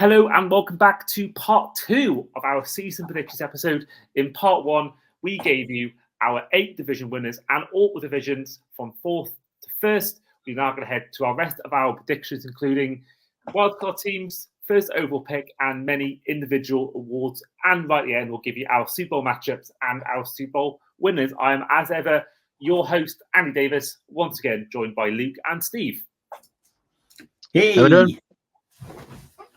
Hello and welcome back to part 2 of our season predictions episode. In part 1, we gave you our 8 division winners and all the divisions from 4th to 1st. We're now going to head to our rest of our predictions, including wildcard teams, first overall pick, and many individual awards. And right at the end, we'll give you our Super Bowl matchups and our Super Bowl winners. I am, as ever, your host, Andy Davis, once again joined by Luke and Steve. Hey!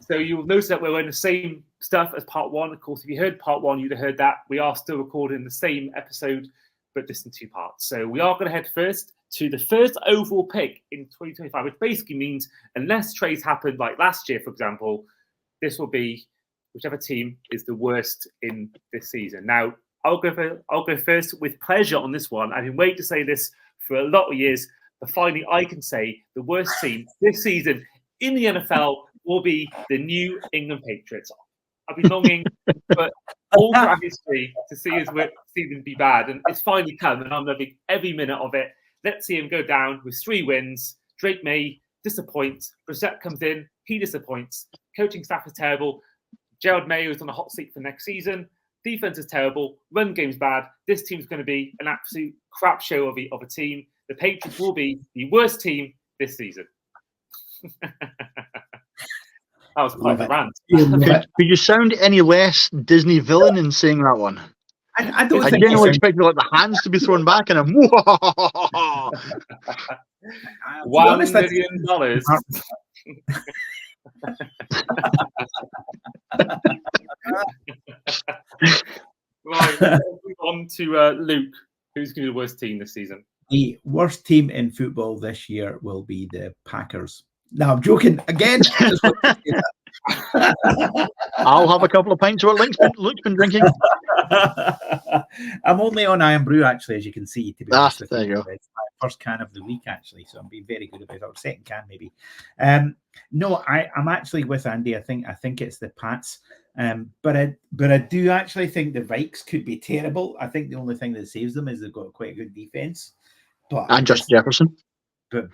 So you'll notice that we're wearing the same stuff as part 1. Of course, if you heard part 1, you'd have heard that. We are still recording the same episode, but just in 2 parts. So we are going to head first to the first overall pick in 2025, which basically means unless trades happen like last year, for example, this will be whichever team is the worst in this season. Now, I'll go first with pleasure on this one. I've been waiting to say this for a lot of years, but finally I can say the worst team this season in the NFL will be the New England Patriots. I've been longing for all our history to see his season be bad, and it's finally come, and I'm loving every minute of it. Let's see him go down with 3 wins. Drake May disappoints. Brissett comes in, he disappoints. Coaching staff is terrible. Gerald Mayo is on the hot seat for next season. Defense is terrible. Run game's bad. This team's going to be an absolute crap show of a team. The Patriots will be the worst team this season. That was quite a rant. Could you sound any less Disney villain in saying that one? I don't I think genuinely expected like the hands to be thrown back and $1 million. Right, let's move on to Luke. Who's going to be the worst team this season? The worst team in football this year will be the Packers. No, I'm joking again. I'll have a couple of pints of what Luke's been drinking. I'm only on Iron Brew, actually, as you can see. To be honest with there you go. It's my first can of the week, actually, so I'm being very good about it. Or second can, maybe. No, I'm actually with Andy. I think it's the Pats. But I do actually think the Vikes could be terrible. I think the only thing that saves them is they've got quite a good defense. And Justin Jefferson. But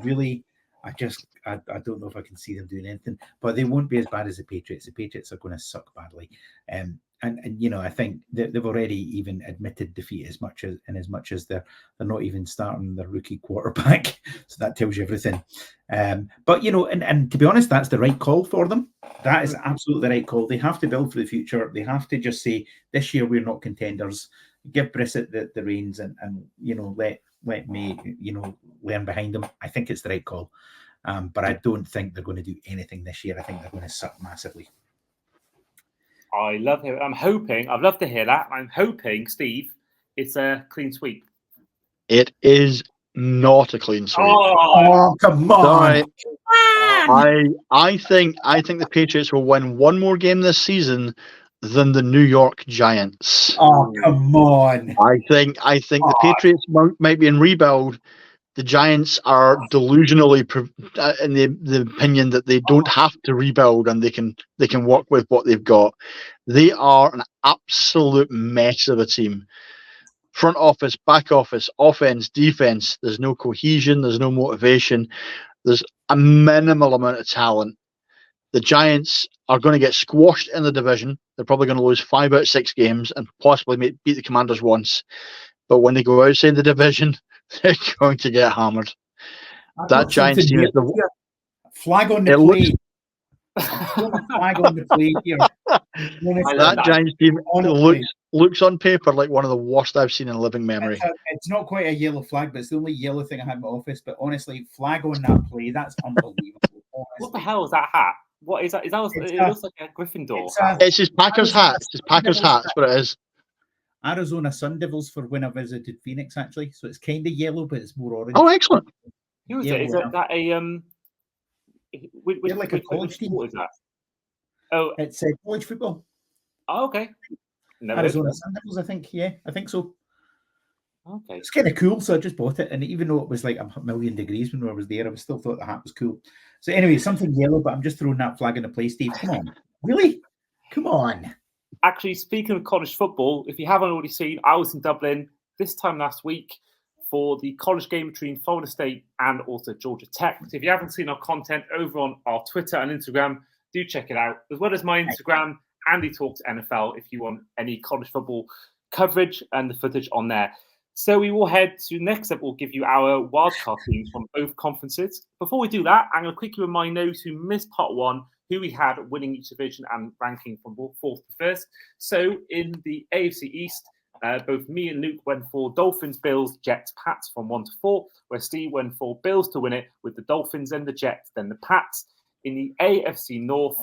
really, I don't know if I can see them doing anything. But they won't be as bad as the Patriots. The Patriots are going to suck badly. And you know, I think they've already even admitted defeat as much as they're not even starting their rookie quarterback. So that tells you everything. But you know, and to be honest, that's the right call for them. That is absolutely the right call. They have to build for the future. They have to just say, this year we're not contenders. Give Brissett the reins and you know, let me, you know, learn behind them. I think it's the right call. But I don't think they're going to do anything this year. I think they're going to suck massively. I love it. I'd love to hear that. I'm hoping, Steve, it's a clean sweep. It is not a clean sweep. Oh come on. I think the Patriots will win one more game this season than the New York Giants. Oh, come on. I think the Patriots might be in rebuild. The Giants are delusionally in the opinion that they don't have to rebuild and they can work with what they've got. They are an absolute mess of a team. Front office, back office, offense, defense. There's no cohesion. There's no motivation. There's a minimal amount of talent. The Giants are going to get squashed in the division. They're probably going to lose 5 out of 6 games and possibly beat the Commanders once. But when they go outside the division, they're going to get hammered. That Giants team is the flag on the play. Flag on the play here. That Giants team looks on paper like one of the worst I've seen in living memory. It's not quite a yellow flag, but it's the only yellow thing I have in my office. But honestly, flag on that play, that's unbelievable. Honestly. What the hell is that hat? What is that? It looks like a Gryffindor. It's his Packers hat. It's his Packers hat. That's what it is. Arizona Sun Devils for when I visited Phoenix, actually. So it's kind of yellow, but it's more orange. Oh, excellent. Who is it? Is that a They're like a college team. What is that? Oh, it's college football. Oh, okay. Arizona Sun Devils, I think. Yeah, I think so. Okay. It's kind of cool, so I just bought it. And even though it was like a million degrees when I was there, I still thought the hat was cool. So anyway, something yellow, but I'm just throwing that flag in the play, Steve. Come on. Really? Come on. Actually, speaking of college football, if you haven't already seen, I was in Dublin this time last week for the college game between Florida State and also Georgia Tech. So if you haven't seen our content over on our Twitter and Instagram, Do check it out, as well as my Instagram, Andy Talks NFL, if you want any college football coverage and the footage on there. So we will head to next up. We'll give you our wildcard teams from both conferences. Before we do that, I'm going to quickly remind those who missed part one who we had winning each division and ranking from fourth to first. So in the AFC East, both me and Luke went for Dolphins, Bills, Jets, Pats from 1 to 4, where Steve went for Bills to win it with the Dolphins, then the Jets, then the Pats. In the AFC North,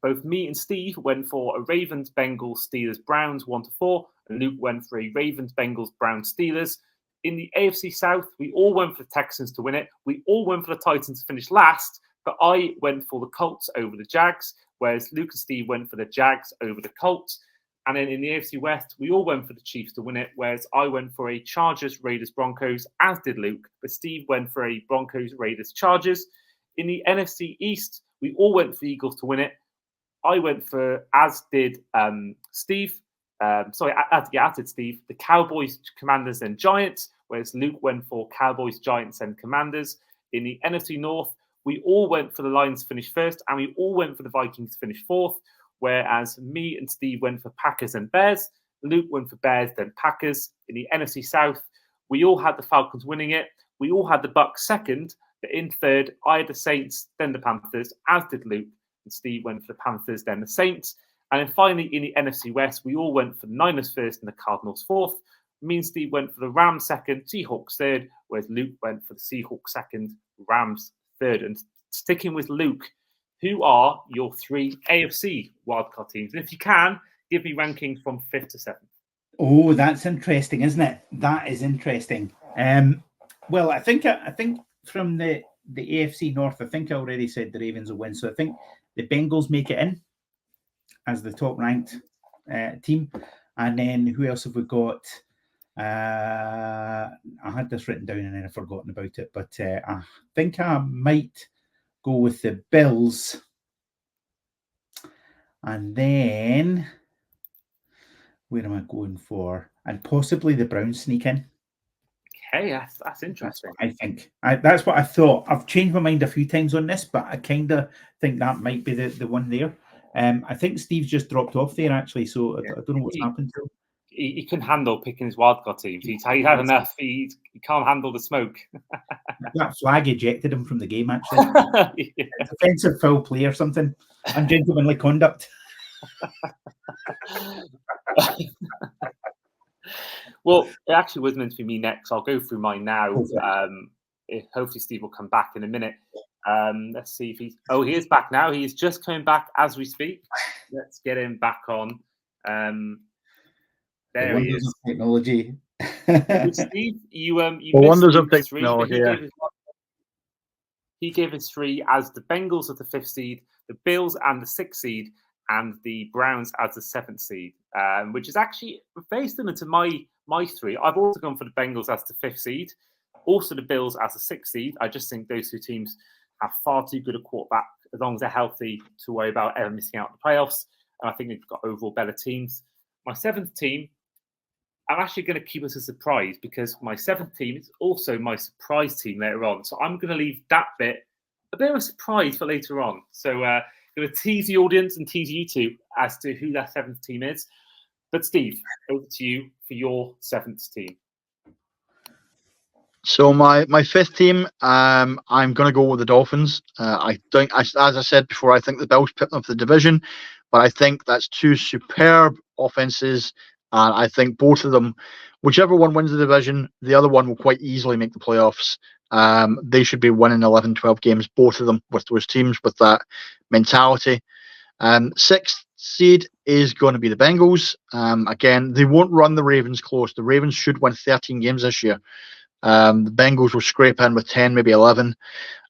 both me and Steve went for a Ravens, Bengals, Steelers, Browns 1 to 4, and Luke went for a Ravens, Bengals, Browns, Steelers. In the AFC South, we all went for the Texans to win it. We all went for the Titans to finish last, but I went for the Colts over the Jags, whereas Luke and Steve went for the Jags over the Colts. And then in the AFC West, we all went for the Chiefs to win it, whereas I went for a Chargers, Raiders, Broncos, as did Luke, but Steve went for a Broncos, Raiders, Chargers. In the NFC East, we all went for Eagles to win it. I went for, as did Steve, as did Steve, the Cowboys, Commanders, and Giants, whereas Luke went for Cowboys, Giants, and Commanders. In the NFC North, we all went for the Lions to finish first, and we all went for the Vikings to finish fourth, whereas me and Steve went for Packers and Bears. Luke went for Bears, then Packers. In the NFC South, we all had the Falcons winning it. We all had the Bucs second, but in third, I had the Saints, then the Panthers, as did Luke, and Steve went for the Panthers, then the Saints. And then finally, in the NFC West, we all went for the Niners first and the Cardinals fourth. Me and Steve went for the Rams second, Seahawks third, whereas Luke went for the Seahawks second, Rams third. And sticking with Luke, who are your three AFC wildcard teams? And if you can, give me rankings from 5th to 7th. Oh, that's interesting, isn't it? That is interesting. Well, I think from the AFC North, I think I already said the Ravens will win. So I think the Bengals make it in as the top ranked team. And then who else have we got? I had this written down and then I've forgotten about it. But I think I might go with the Bills. And then where am I going for? And possibly the Browns sneak in. Okay, that's interesting. I think that's what I thought. I've changed my mind a few times on this, but I kind of think that might be the one there. I think Steve's just dropped off there actually, so I don't know what's happened to him. He couldn't handle picking his wildcard teams. He's had enough. He can't handle the smoke. That flag ejected him from the game, actually. Yeah. Offensive foul play or something. Ungentlemanly conduct. Well, it actually was meant to be me next. I'll go through mine now. Hopefully Steve will come back in a minute. Let's see if he's... Oh, he is back now. He's just coming back as we speak. Let's get him back on. There he is. Technology. Steve, you wonders of technology. He gave us 3 as the Bengals as the 5th seed, the Bills and the 6th seed, and the Browns as the 7th seed, which is actually very similar to my 3. I've also gone for the Bengals as the 5th seed, also the Bills as the 6th seed. I just think those two teams have far too good a quarterback, as long as they're healthy, to worry about ever missing out on the playoffs. And I think they've got overall better teams. My 7th team, I'm actually going to keep us a surprise because my 7th team is also my surprise team later on. So I'm going to leave that bit a bit of a surprise for later on. So I'm going to tease the audience and tease you two as to who that 7th team is. But Steve, over to you for your 7th team. So my 5th team, I'm going to go with the Dolphins. I think, as I said before, I think the Bills picked up the division, but I think that's 2 superb offenses. And I think both of them, whichever one wins the division, the other one will quite easily make the playoffs. They should be winning 11, 12 games, both of them, with those teams, with that mentality. 6th seed is going to be the Bengals. Again, they won't run the Ravens close. The Ravens should win 13 games this year. The Bengals will scrape in with 10, maybe 11.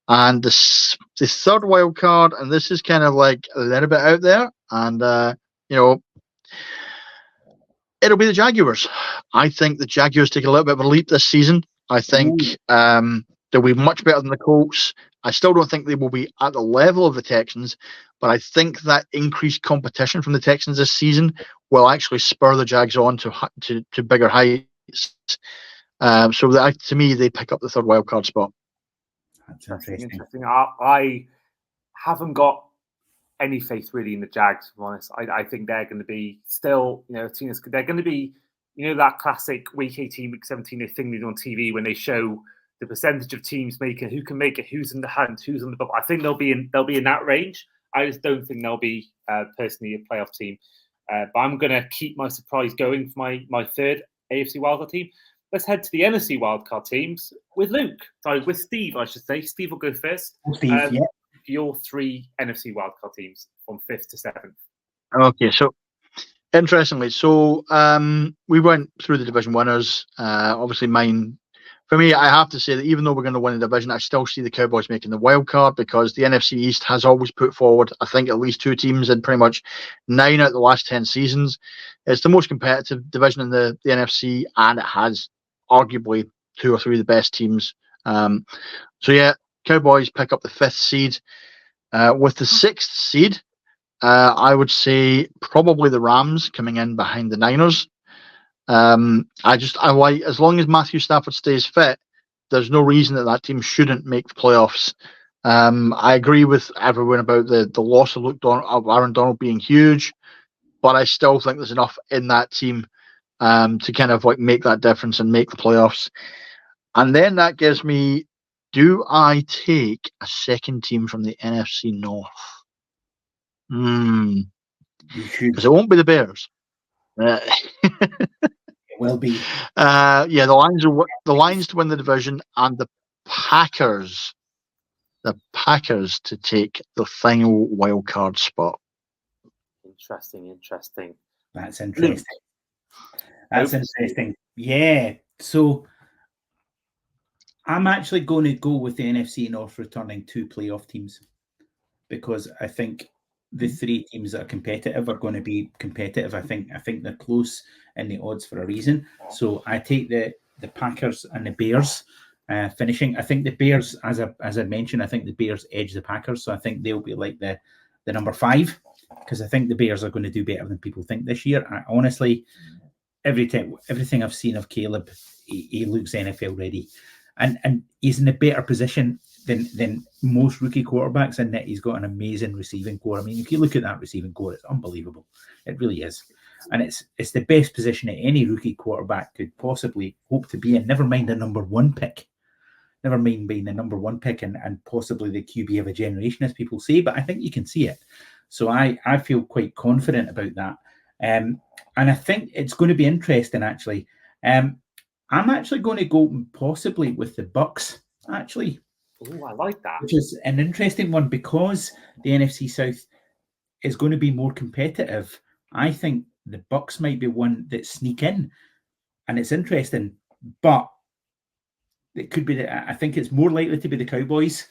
And the 3rd wild card, and this is kind of like a little bit out there, and, it'll be the Jaguars. I think the Jaguars take a little bit of a leap this season. I think they'll be much better than the Colts. I still don't think they will be at the level of the Texans, but I think that increased competition from the Texans this season will actually spur the Jags on to bigger heights. So to me, they pick up the 3rd wild card spot. That's interesting. I haven't got any faith really in the Jags, to be honest. I think they're going to be still, they're going to be, that classic week 18, week 17 thing they do on TV when they show the percentage of teams making, who can make it, who's in the hunt, who's on the bubble. I think they'll be in that range. I just don't think they'll be personally a playoff team. But I'm going to keep my surprise going for my third AFC wildcard team. Let's head to the NFC wildcard teams with Steve, I should say. Steve will go first. Steve, yeah. Your 3 NFC wildcard teams from 5th to 7th. Okay, so interestingly, we went through the division winners. Obviously, mine. For me, I have to say that even though we're going to win the division, I still see the Cowboys making the wild card because the NFC East has always put forward, I think, at least 2 teams in pretty much 9 out of the last 10 seasons. It's the most competitive division in the NFC, and it has arguably 2 or 3 of the best teams. Cowboys pick up the 5th seed. With the 6th seed, I would say probably the Rams coming in behind the Niners. I like, as long as Matthew Stafford stays fit, there's no reason that team shouldn't make the playoffs. I agree with everyone about the loss of Aaron Donald being huge, but I still think there's enough in that team to kind of like make that difference and make the playoffs. And then that gives me, do I take a second team from the NFC North? Because it won't be the Bears. It will be. The Lions to win the division, and the Packers to take the final wild card spot. Interesting. That's interesting. That's interesting. Yeah. So I'm actually going to go with the NFC North returning 2 playoff teams because I think the 3 teams that are competitive are going to be competitive. I think they're close in the odds for a reason. So I take the Packers and the Bears finishing. I think the Bears, as I mentioned, I think the Bears edge the Packers. So I think they'll be like the number 5 because I think the Bears are going to do better than people think this year. Honestly, everything I've seen of Caleb, he looks NFL ready. And he's in a better position than most rookie quarterbacks in that he's got an amazing receiving core. I mean, if you look at that receiving core, it's unbelievable. It really is. And it's the best position that any rookie quarterback could possibly hope to be in. Never mind the number 1 pick. Never mind being the number 1 pick and possibly the QB of a generation, as people say. But I think you can see it. So I feel quite confident about that. And I think it's going to be interesting, actually. I'm actually going to go possibly with the Bucs, actually. Oh, I like that. Which is an interesting one because the NFC South is going to be more competitive. I think the Bucs might be one that sneak in, and it's interesting. But it could be I think it's more likely to be the Cowboys.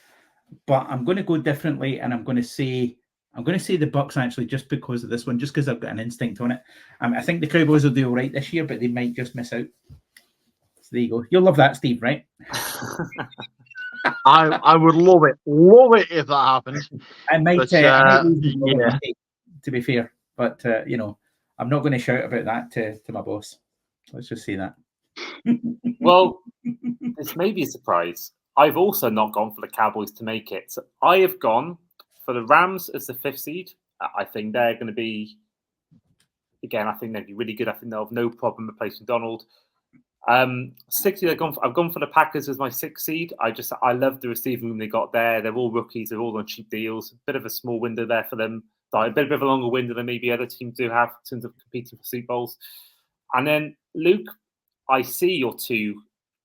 But I'm going to go differently, and I'm going to say the Bucs actually just because of this one, just because I've got an instinct on it. I think the Cowboys will do all right this year, but they might just miss out. So there you go. You'll love that, Steve, right? I would love it if that happens. I might yeah. To be fair, but I'm not going to shout about that to my boss. Let's just say that. Well, this may be a surprise. I've also not gone for the Cowboys to make it. So I have gone for the Rams as the 5th seed. I think they're going to be, again, I think they'll be really good. I think they'll have no problem replacing Donald. 6th seed, I've gone for the Packers as my 6th seed. I love the receiving room they got there. They're all rookies. They're all on cheap deals. A bit of a small window there for them. A bit of a longer window than maybe other teams do have in terms of competing for Super Bowls. And then, Luke, I see your 2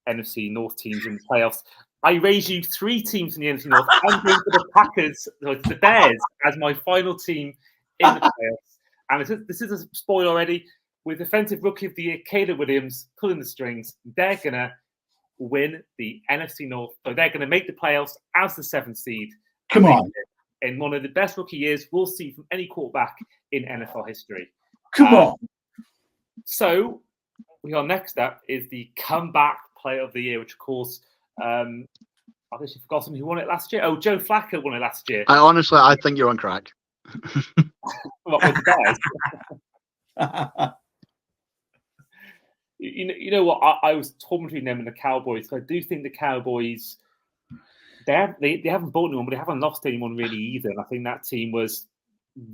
NFC North teams in the playoffs. I raise you 3 teams in the NFC North. I'm going for the Packers, the Bears, as my final team in the playoffs. And this is a spoiler already. With Defensive Rookie of the Year, Caleb Williams pulling the strings, they're going to win the NFC North. So they're going to make the playoffs as the 7th seed. Come on. In one of the best rookie years we'll see from any quarterback in NFL history. Come on. So, next up is the Comeback Player of the Year, which, of course, I've actually forgotten who won it last year. Oh, Joe Flacco won it last year. I think you're on crack. What, with the Bears? You know what? I was torn between them and the Cowboys. So I do think the Cowboys, they haven't bought anyone, but they haven't lost anyone really either. And I think that team was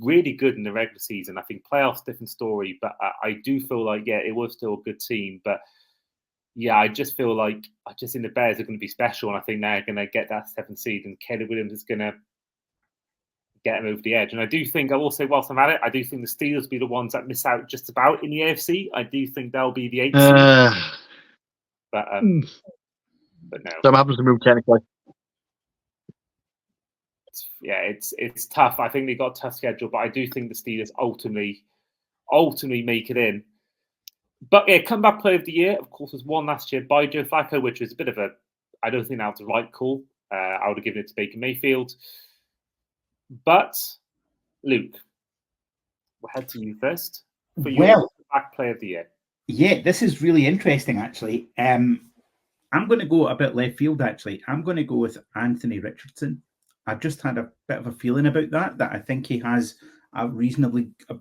really good in the regular season. I think playoffs, different story, but I do feel like, it was still a good team. But yeah, I just feel like I just think the Bears are going to be special, and I think they're going to get that 7th seed, and Caleb Williams is going to get them over the edge. And I do think, I will say, whilst I'm at it, I do think the Steelers will be the ones that miss out just about in the AFC. I do think they'll be the 8th seed. But no. Some happens to move technically. It's tough. I think they got a tough schedule, but I do think the Steelers ultimately make it in. But yeah, comeback player of the year, of course, was won last year by Joe Flacco, which was a bit of I don't think that was the right call. I would have given it to Baker Mayfield. But Luke, we'll head to you first for your comeback player of the year. Yeah, this is really interesting, actually. I'm going to go a bit left field, actually. I'm going to go with Anthony Richardson. I've just had a bit of a feeling about that I think he has a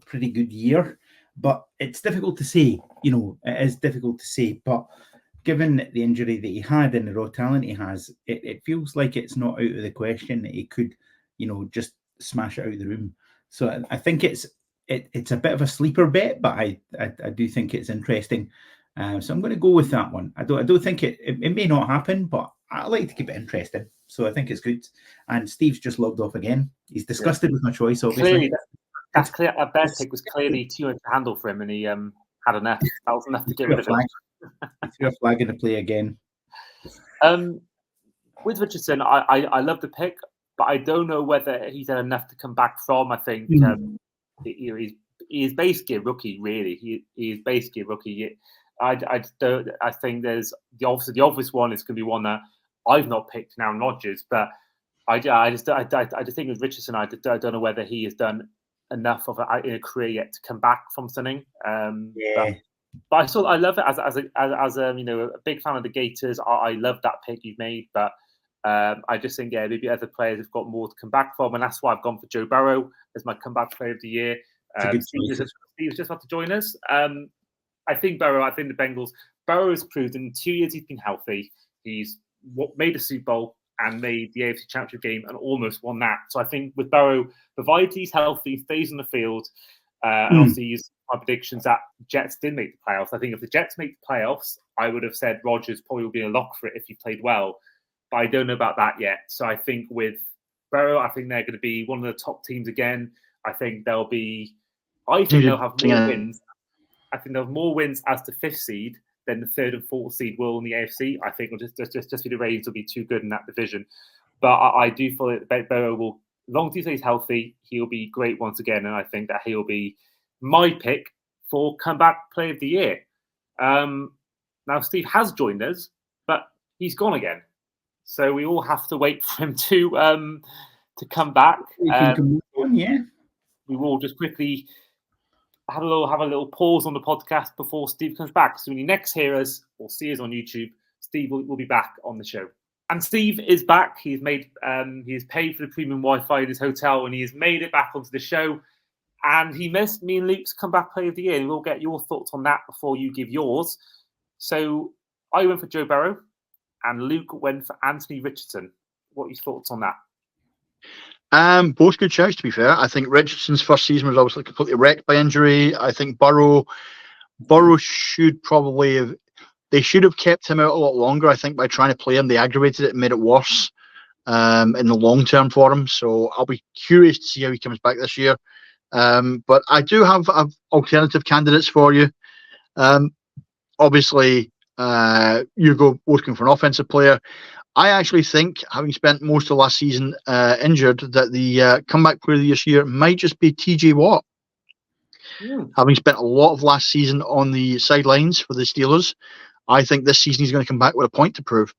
pretty good year, but it's difficult to say. It is difficult to say, but given the injury that he had and the raw talent he has, it feels like it's not out of the question that he could, just smash it out of the room. So I think it's a bit of a sleeper bet, but I do think it's interesting. So I'm going to go with that one. I don't think it may not happen, but I like to keep it interesting. So I think it's good. And Steve's just logged off again. He's disgusted with my choice, obviously. Clearly, that's clear. A bed pick was clearly too much to handle for him, and he had enough. That was enough to get rid of him. He threw a flag in the play again. With Richardson, I love the pick, but I don't know whether he's had enough to come back from. I think he is basically a rookie, really. He is basically a rookie. I think there's the obvious one is going to be one that I've not picked now, Rodgers, but I just think with Richardson, I don't know whether he has done enough of in a career yet to come back from something. But I love it as a big fan of the Gators. I love that pick you've made, but I just think maybe other players have got more to come back from, and that's why I've gone for Joe Burrow as my comeback player of the year. Steve's just about to join us. I think the Bengals. Burrow has proved in 2 years he's been healthy. He's made a Super Bowl and made the AFC Championship game and almost won that. So I think with Burrow, provided he's healthy, stays on the field, and obviously he's my predictions that Jets did make the playoffs. I think if the Jets make the playoffs, I would have said Rodgers probably would be a lock for it if he played well. But I don't know about that yet. So I think with Burrow, I think they're going to be one of the top teams again. I think they'll have more wins. I think they'll have more wins as the 5th seed than the 3rd and 4th seed will in the AFC. I think it'll just be the Ravens will be too good in that division. But I do feel that Burrow will, as long as he stays healthy, he'll be great once again. And I think that he'll be my pick for comeback player of the year. Now, Steve has joined us, but he's gone again. So we all have to wait for him to come back. We will just quickly have a little pause on the podcast before Steve comes back. So when you next hear us or see us on YouTube, Steve will be back on the show. And Steve is back. He's paid for the premium Wi-Fi in his hotel, and he has made it back onto the show. And he missed me and Luke's comeback player of the year. And we'll get your thoughts on that before you give yours. So I went for Joe Burrow, and Luke went for Anthony Richardson. What are your thoughts on that? Both good shouts, to be fair. I think Richardson's first season was obviously completely wrecked by injury. I think Burrow should probably have. They should have kept him out a lot longer. I think by trying to play him, they aggravated it and made it worse in the long term for him. So I'll be curious to see how he comes back this year. But I do have alternative candidates for you. Obviously, you go looking for an offensive player. I actually think, having spent most of last season injured, that the comeback player this year might just be TJ Watt. Having spent a lot of last season on the sidelines for the Steelers, I think this season he's going to come back with a point to prove.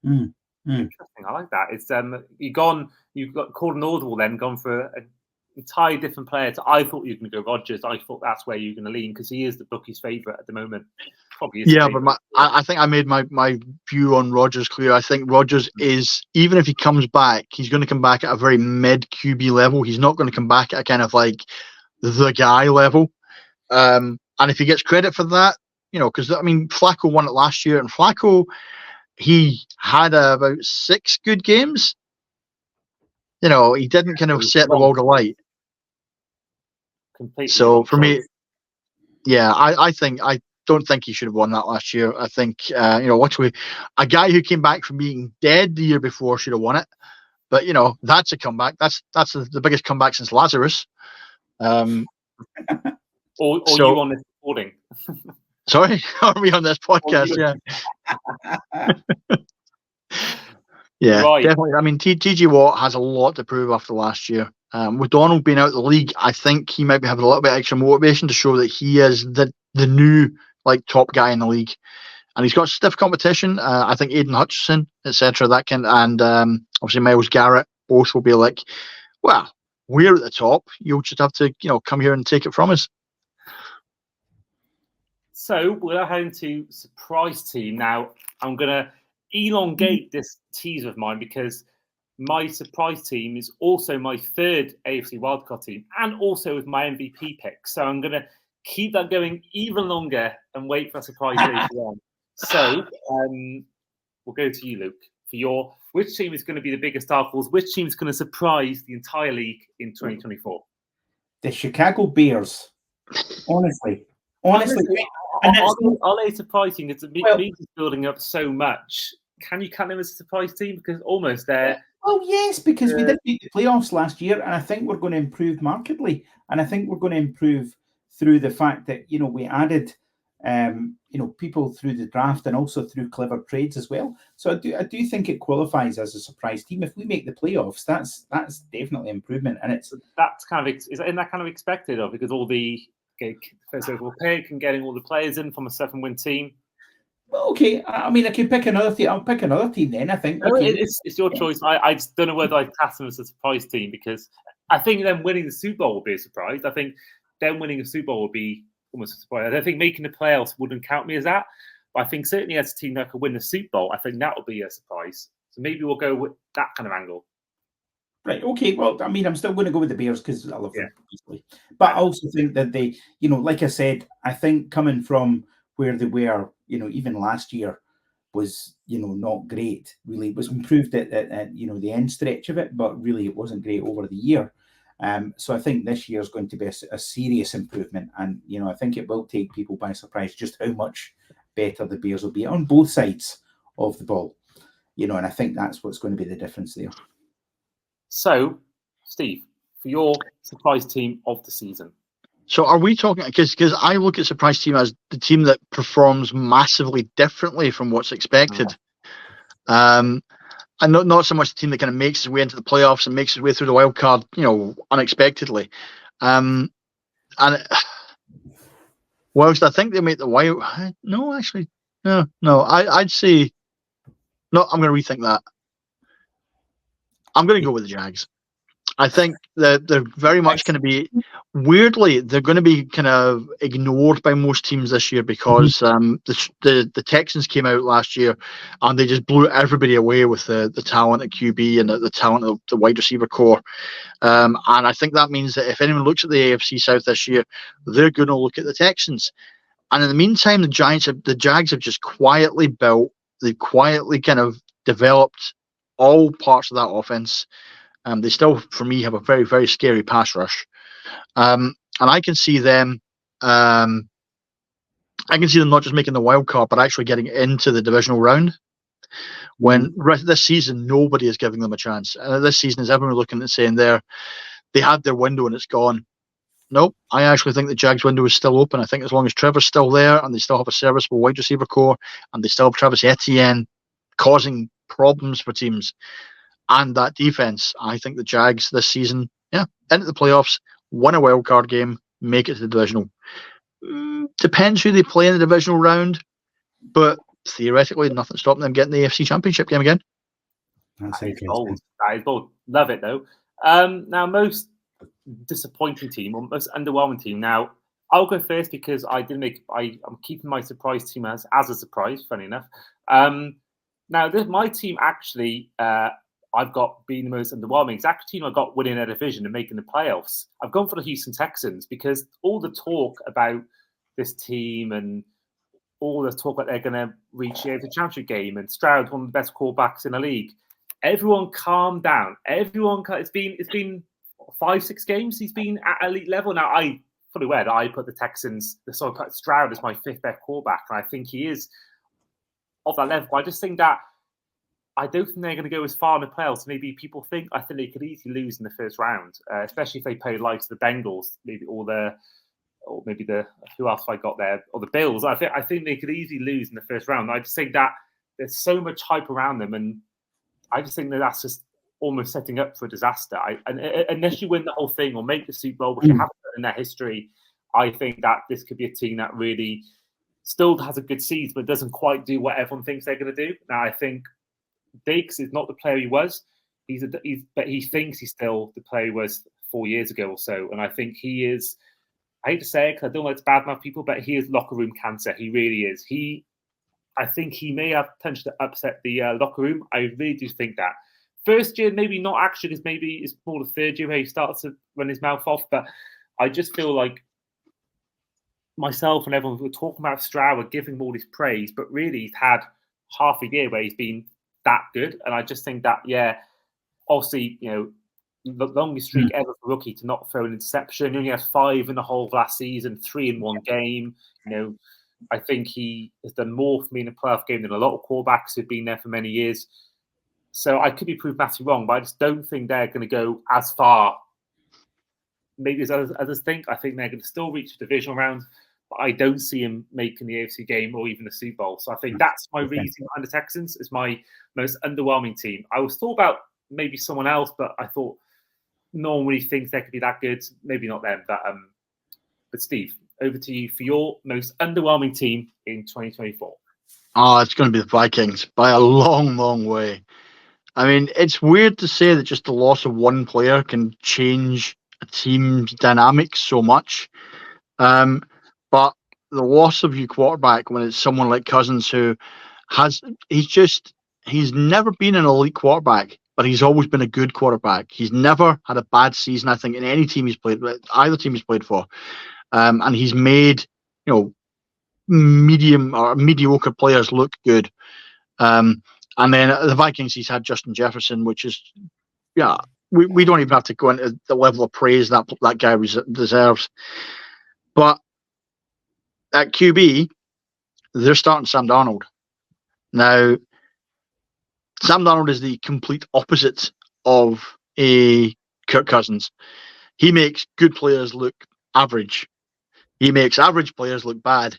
Interesting. I like that. It's you've got called an audible then, gone for an entirely different player. I thought you were going to go Rodgers. I thought that's where you're going to lean because he is the bookie's favourite at the moment. Probably is. Yeah, but I think I made my view on Rodgers clear. I think Rodgers is, even if he comes back, he's going to come back at a very mid QB level. He's not going to come back at a kind of like the guy level. And if he gets credit for that, because I mean, Flacco won it last year, and Flacco, he had about 6 good games. He didn't kind of set the world alight. Completely. So for me, yeah, I don't think he should have won that last year. I think a guy who came back from being dead the year before should have won it. But that's a comeback. That's the biggest comeback since Lazarus. Or so, you on this recording. Sorry, are we on this podcast? Yeah. Yeah, right. Definitely. I mean, TJ Watt has a lot to prove after last year. With Donald being out of the league, I think he might be having a little bit extra motivation to show that he is the new top guy in the league, and he's got stiff competition. I think Aiden Hutchinson, etc. And obviously Myles Garrett, both will be like, well, we're at the top. You'll just have to come here and take it from us. So we're heading to surprise team now. I'm gonna elongate this teaser of mine because my surprise team is also my third AFC wildcard team and also with my MVP pick. So I'm going to keep that going even longer and wait for a surprise later on. So we'll go to you, Luke, for which team is going to be the biggest dark horse? Which team is going to surprise the entire league in 2024? The Chicago Bears. Honestly. Are they surprising? It's building up so much. Can you count them as a surprise team? Because almost there. Oh, yes, because we did beat the playoffs last year, and I think we're going to improve markedly. And I think we're going to improve through the fact that, we added, people through the draft and also through clever trades as well. So I do think it qualifies as a surprise team. If we make the playoffs, that's definitely improvement. And isn't that kind of expected of because all the first overall pick and getting all the players in from a 7-win team. Well, okay. I mean, I can pick another team. I'll pick another team then, I think. No, it's your choice. I just don't know whether I'd class them as a surprise team because I think them winning the Super Bowl will be a surprise. I think them winning a Super Bowl will be almost a surprise. I don't think making the playoffs wouldn't count me as that. But I think certainly as a team that could win the Super Bowl, I think that would be a surprise. So maybe we'll go with that kind of angle. Right. Okay. Well, I mean, I'm still going to go with the Bears because I love them, obviously. But I also think that they, like I said, I think coming from where they were, even last year was, not great. Really, it was improved at the end stretch of it, but really it wasn't great over the year. So I think this year is going to be a serious improvement, and I think it will take people by surprise just how much better the Bears will be on both sides of the ball. And I think that's what's going to be the difference there. So, Steve, for your surprise team of the season. So are we talking, because I look at surprise team as the team that performs massively differently from what's expected. And not so much the team that kind of makes its way into the playoffs and makes its way through the wild card, unexpectedly. And whilst I think they make the wild, no, actually, no. I'd say, no, I'm going to rethink that. I'm going to go with the Jags. I think that they're very much going to be, weirdly, they're going to be kind of ignored by most teams this year because the Texans came out last year and they just blew everybody away with the talent at QB and the talent of the wide receiver core. And I think that means that if anyone looks at the AFC South this year, they're going to look at the Texans. And in the meantime, the Jags have just quietly built, they've quietly kind of developed all parts of that offense. They still, for me, have a very, very scary pass rush. And I can see them not just making the wild card, but actually getting into the divisional round. When this season, nobody is giving them a chance. This season is everyone looking and saying they had their window and it's gone. Nope. I actually think the Jags window is still open. I think as long as Trevor's still there and they still have a serviceable wide receiver core and they still have Travis Etienne causing problems for teams and that defense, I think the Jags this season, into the playoffs, win a wild card game, make it to the divisional. Depends who they play in the divisional round, but theoretically, nothing stopping them getting the AFC Championship game again. That is bold. Love it though. Now, most disappointing team or most underwhelming team. Now, I'll go first because I'm keeping my surprise team as a surprise. Funny enough. Now, my team actually. I've got being the most underwhelming. It's actually the team I got winning a division and making the playoffs. I've gone for the Houston Texans because all the talk about this team and all the talk that they're going to reach the championship game and Stroud, one of the best quarterbacks in the league. Everyone calm down. It's been 5-6 games he's been at elite level. Now, I fully aware that I put the Texans, so I put Stroud as my 5th best quarterback, and I think he is of that level. I just think that I don't think they're going to go as far in the playoffs. Maybe people think. I think they could easily lose in the first round, especially if they play like the Bengals, maybe the who else have I got there, or the Bills. I think they could easily lose in the first round. I just think that there's so much hype around them, and I just think that that's just almost setting up for a disaster. Unless you win the whole thing or make the Super Bowl, which you haven't done in their history, I think that this could be a team that really still has a good season, but doesn't quite do what everyone thinks they're going to do. Now, I think Diggs is not the player he was. But he thinks he's still the player he was 4 years ago or so. And I think he is, I hate to say it because I don't like to badmouth people, but he is locker room cancer. He really is. I think he may have potential to upset the locker room. I really do think that. First year, maybe not actually, because maybe it's more the third year where he starts to run his mouth off. But I just feel like myself and everyone were talking about Stroud, were giving him all this praise, but really he's had half a year where he's been that good. And I just think that, obviously, the longest streak ever for rookie to not throw an interception. He only has 5 in the whole of last season, 3 in one game. I think he has done more for me in a playoff game than a lot of quarterbacks who've been there for many years. So I could be proved massively wrong, but I just don't think they're going to go as far. Maybe as others think. I think they're going to still reach the divisional round, but I don't see him making the AFC game or even the Super Bowl. So I think that's my reason behind the Texans. It's my most underwhelming team. I was thought about maybe someone else, but I thought no one really thinks they could be that good. Maybe not them, but Steve, over to you for your most underwhelming team in 2024. It's going to be the Vikings by a long, long way. I mean, it's weird to say that just the loss of one player can change a team's dynamics so much. But the loss of your quarterback when it's someone like Cousins who he's never been an elite quarterback, but he's always been a good quarterback. He's never had a bad season, I think, in any team he's played with, either team he's played for. And he's made, medium or mediocre players look good. And then the Vikings, he's had Justin Jefferson, which is, we don't even have to go into the level of praise that guy deserves. But at QB, they're starting Sam Darnold. Now, Sam Darnold is the complete opposite of a Kirk Cousins. He makes good players look average. He makes average players look bad.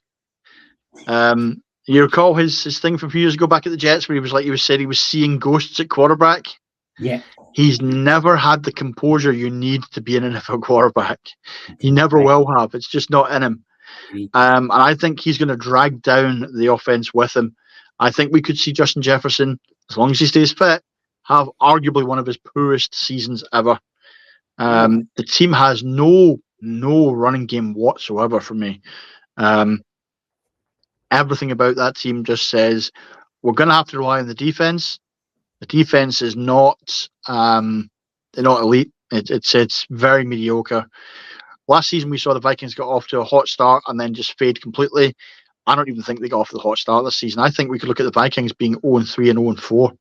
You recall his thing from a few years ago back at the Jets where he was seeing ghosts at quarterback? Yeah. He's never had the composure you need to be an NFL quarterback. He never will have. It's just not in him. And I think he's going to drag down the offense with him. I think we could see Justin Jefferson, as long as he stays fit, have arguably one of his poorest seasons ever. The team has no running game whatsoever for me. Everything about that team just says we're going to have to rely on the defense. The defense is not they're not elite. It's very mediocre. Last season we saw the Vikings got off to a hot start and then just fade completely. I don't even think they got off to the hot start this season. I think we could look at the Vikings being 0-3 and 0-4.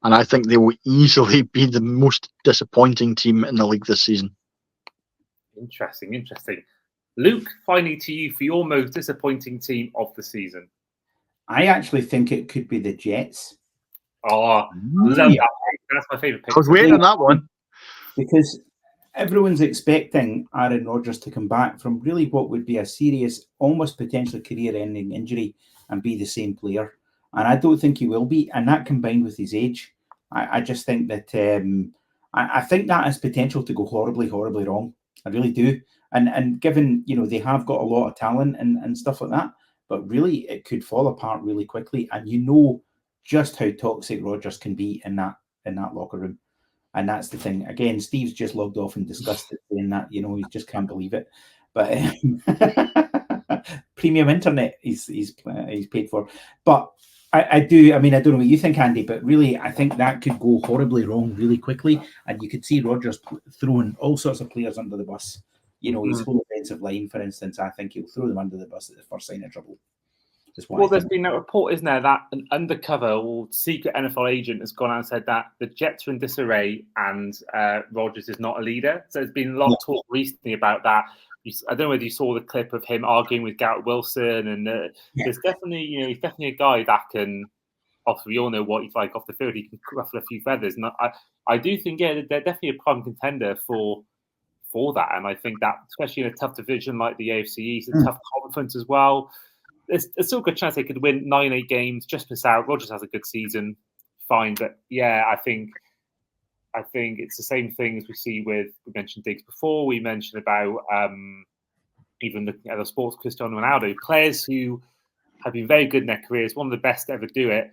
And I think they will easily be the most disappointing team in the league this season. Interesting. Luke, finally to you for your most disappointing team of the season. I actually think it could be the Jets. Oh, love that. That's my favourite pick. I was waiting on that one. Because everyone's expecting Aaron Rodgers to come back from really what would be a serious, almost potentially career-ending injury and be the same player. And I don't think he will be. And that combined with his age, I just think that I think that has potential to go horribly, horribly wrong. I really do. And given, they have got a lot of talent and stuff like that, but really it could fall apart really quickly. And just how toxic Rodgers can be in that locker room. And that's the thing. Again, Steve's just logged off and discussed it, saying that, he just can't believe it. But premium internet he's paid for. But I do. I mean, I don't know what you think, Andy, but really, I think that could go horribly wrong really quickly. And you could see Rodgers throwing all sorts of players under the bus. His whole offensive line, for instance, I think he'll throw them under the bus at the first sign of trouble. There's been a report, isn't there, that an undercover or secret NFL agent has gone out and said that the Jets are in disarray and Rodgers is not a leader. So there's been a lot of talk recently about that. I don't know whether you saw the clip of him arguing with Garrett Wilson, and there's definitely, he's definitely a guy that can. Obviously, we all know what he's like off the field. He can ruffle a few feathers, and I do think, they're definitely a prime contender for that. And I think that, especially in a tough division like the AFC East, a tough conference as well, there's still a good chance they could win 9-8 games, just miss out. Rodgers has a good season, fine, but I think it's the same thing as we mentioned Diggs before. We mentioned about even looking at the sports Cristiano Ronaldo, players who have been very good in their careers, one of the best to ever do it.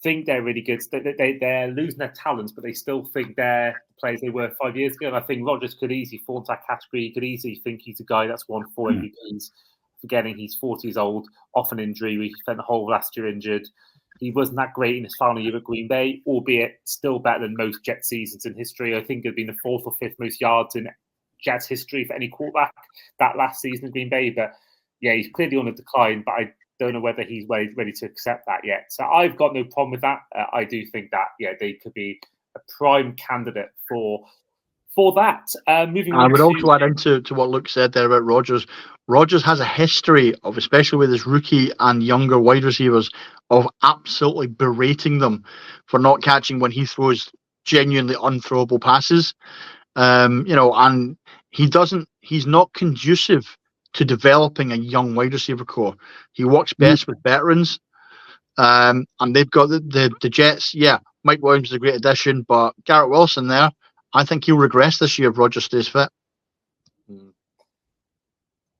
Think they're really good. They're losing their talents, but they still think they're the players they were 5 years ago. And I think Rodgers could easily fall into that category. He could easily think he's a guy that's won 4 MVPs, forgetting he's 40 years old, off an injury. He spent the whole last year injured. He wasn't that great in his final year at Green Bay, albeit still better than most Jets seasons in history. I think it'd been the 4th or 5th most yards in Jets history for any quarterback that last season in Green Bay. But he's clearly on a decline, but I don't know whether he's ready to accept that yet. So I've got no problem with that. I do think that, they could be a prime candidate for that. Moving on, I would also add into what Luke said there about Rodgers. Rodgers has a history of, especially with his rookie and younger wide receivers, of absolutely berating them for not catching when he throws genuinely unthrowable passes. And he's not conducive to developing a young wide receiver core. He works best with veterans. And they've got the Jets. Yeah, Mike Williams is a great addition, but Garrett Wilson there, I think he'll regress this year if Rodgers stays fit.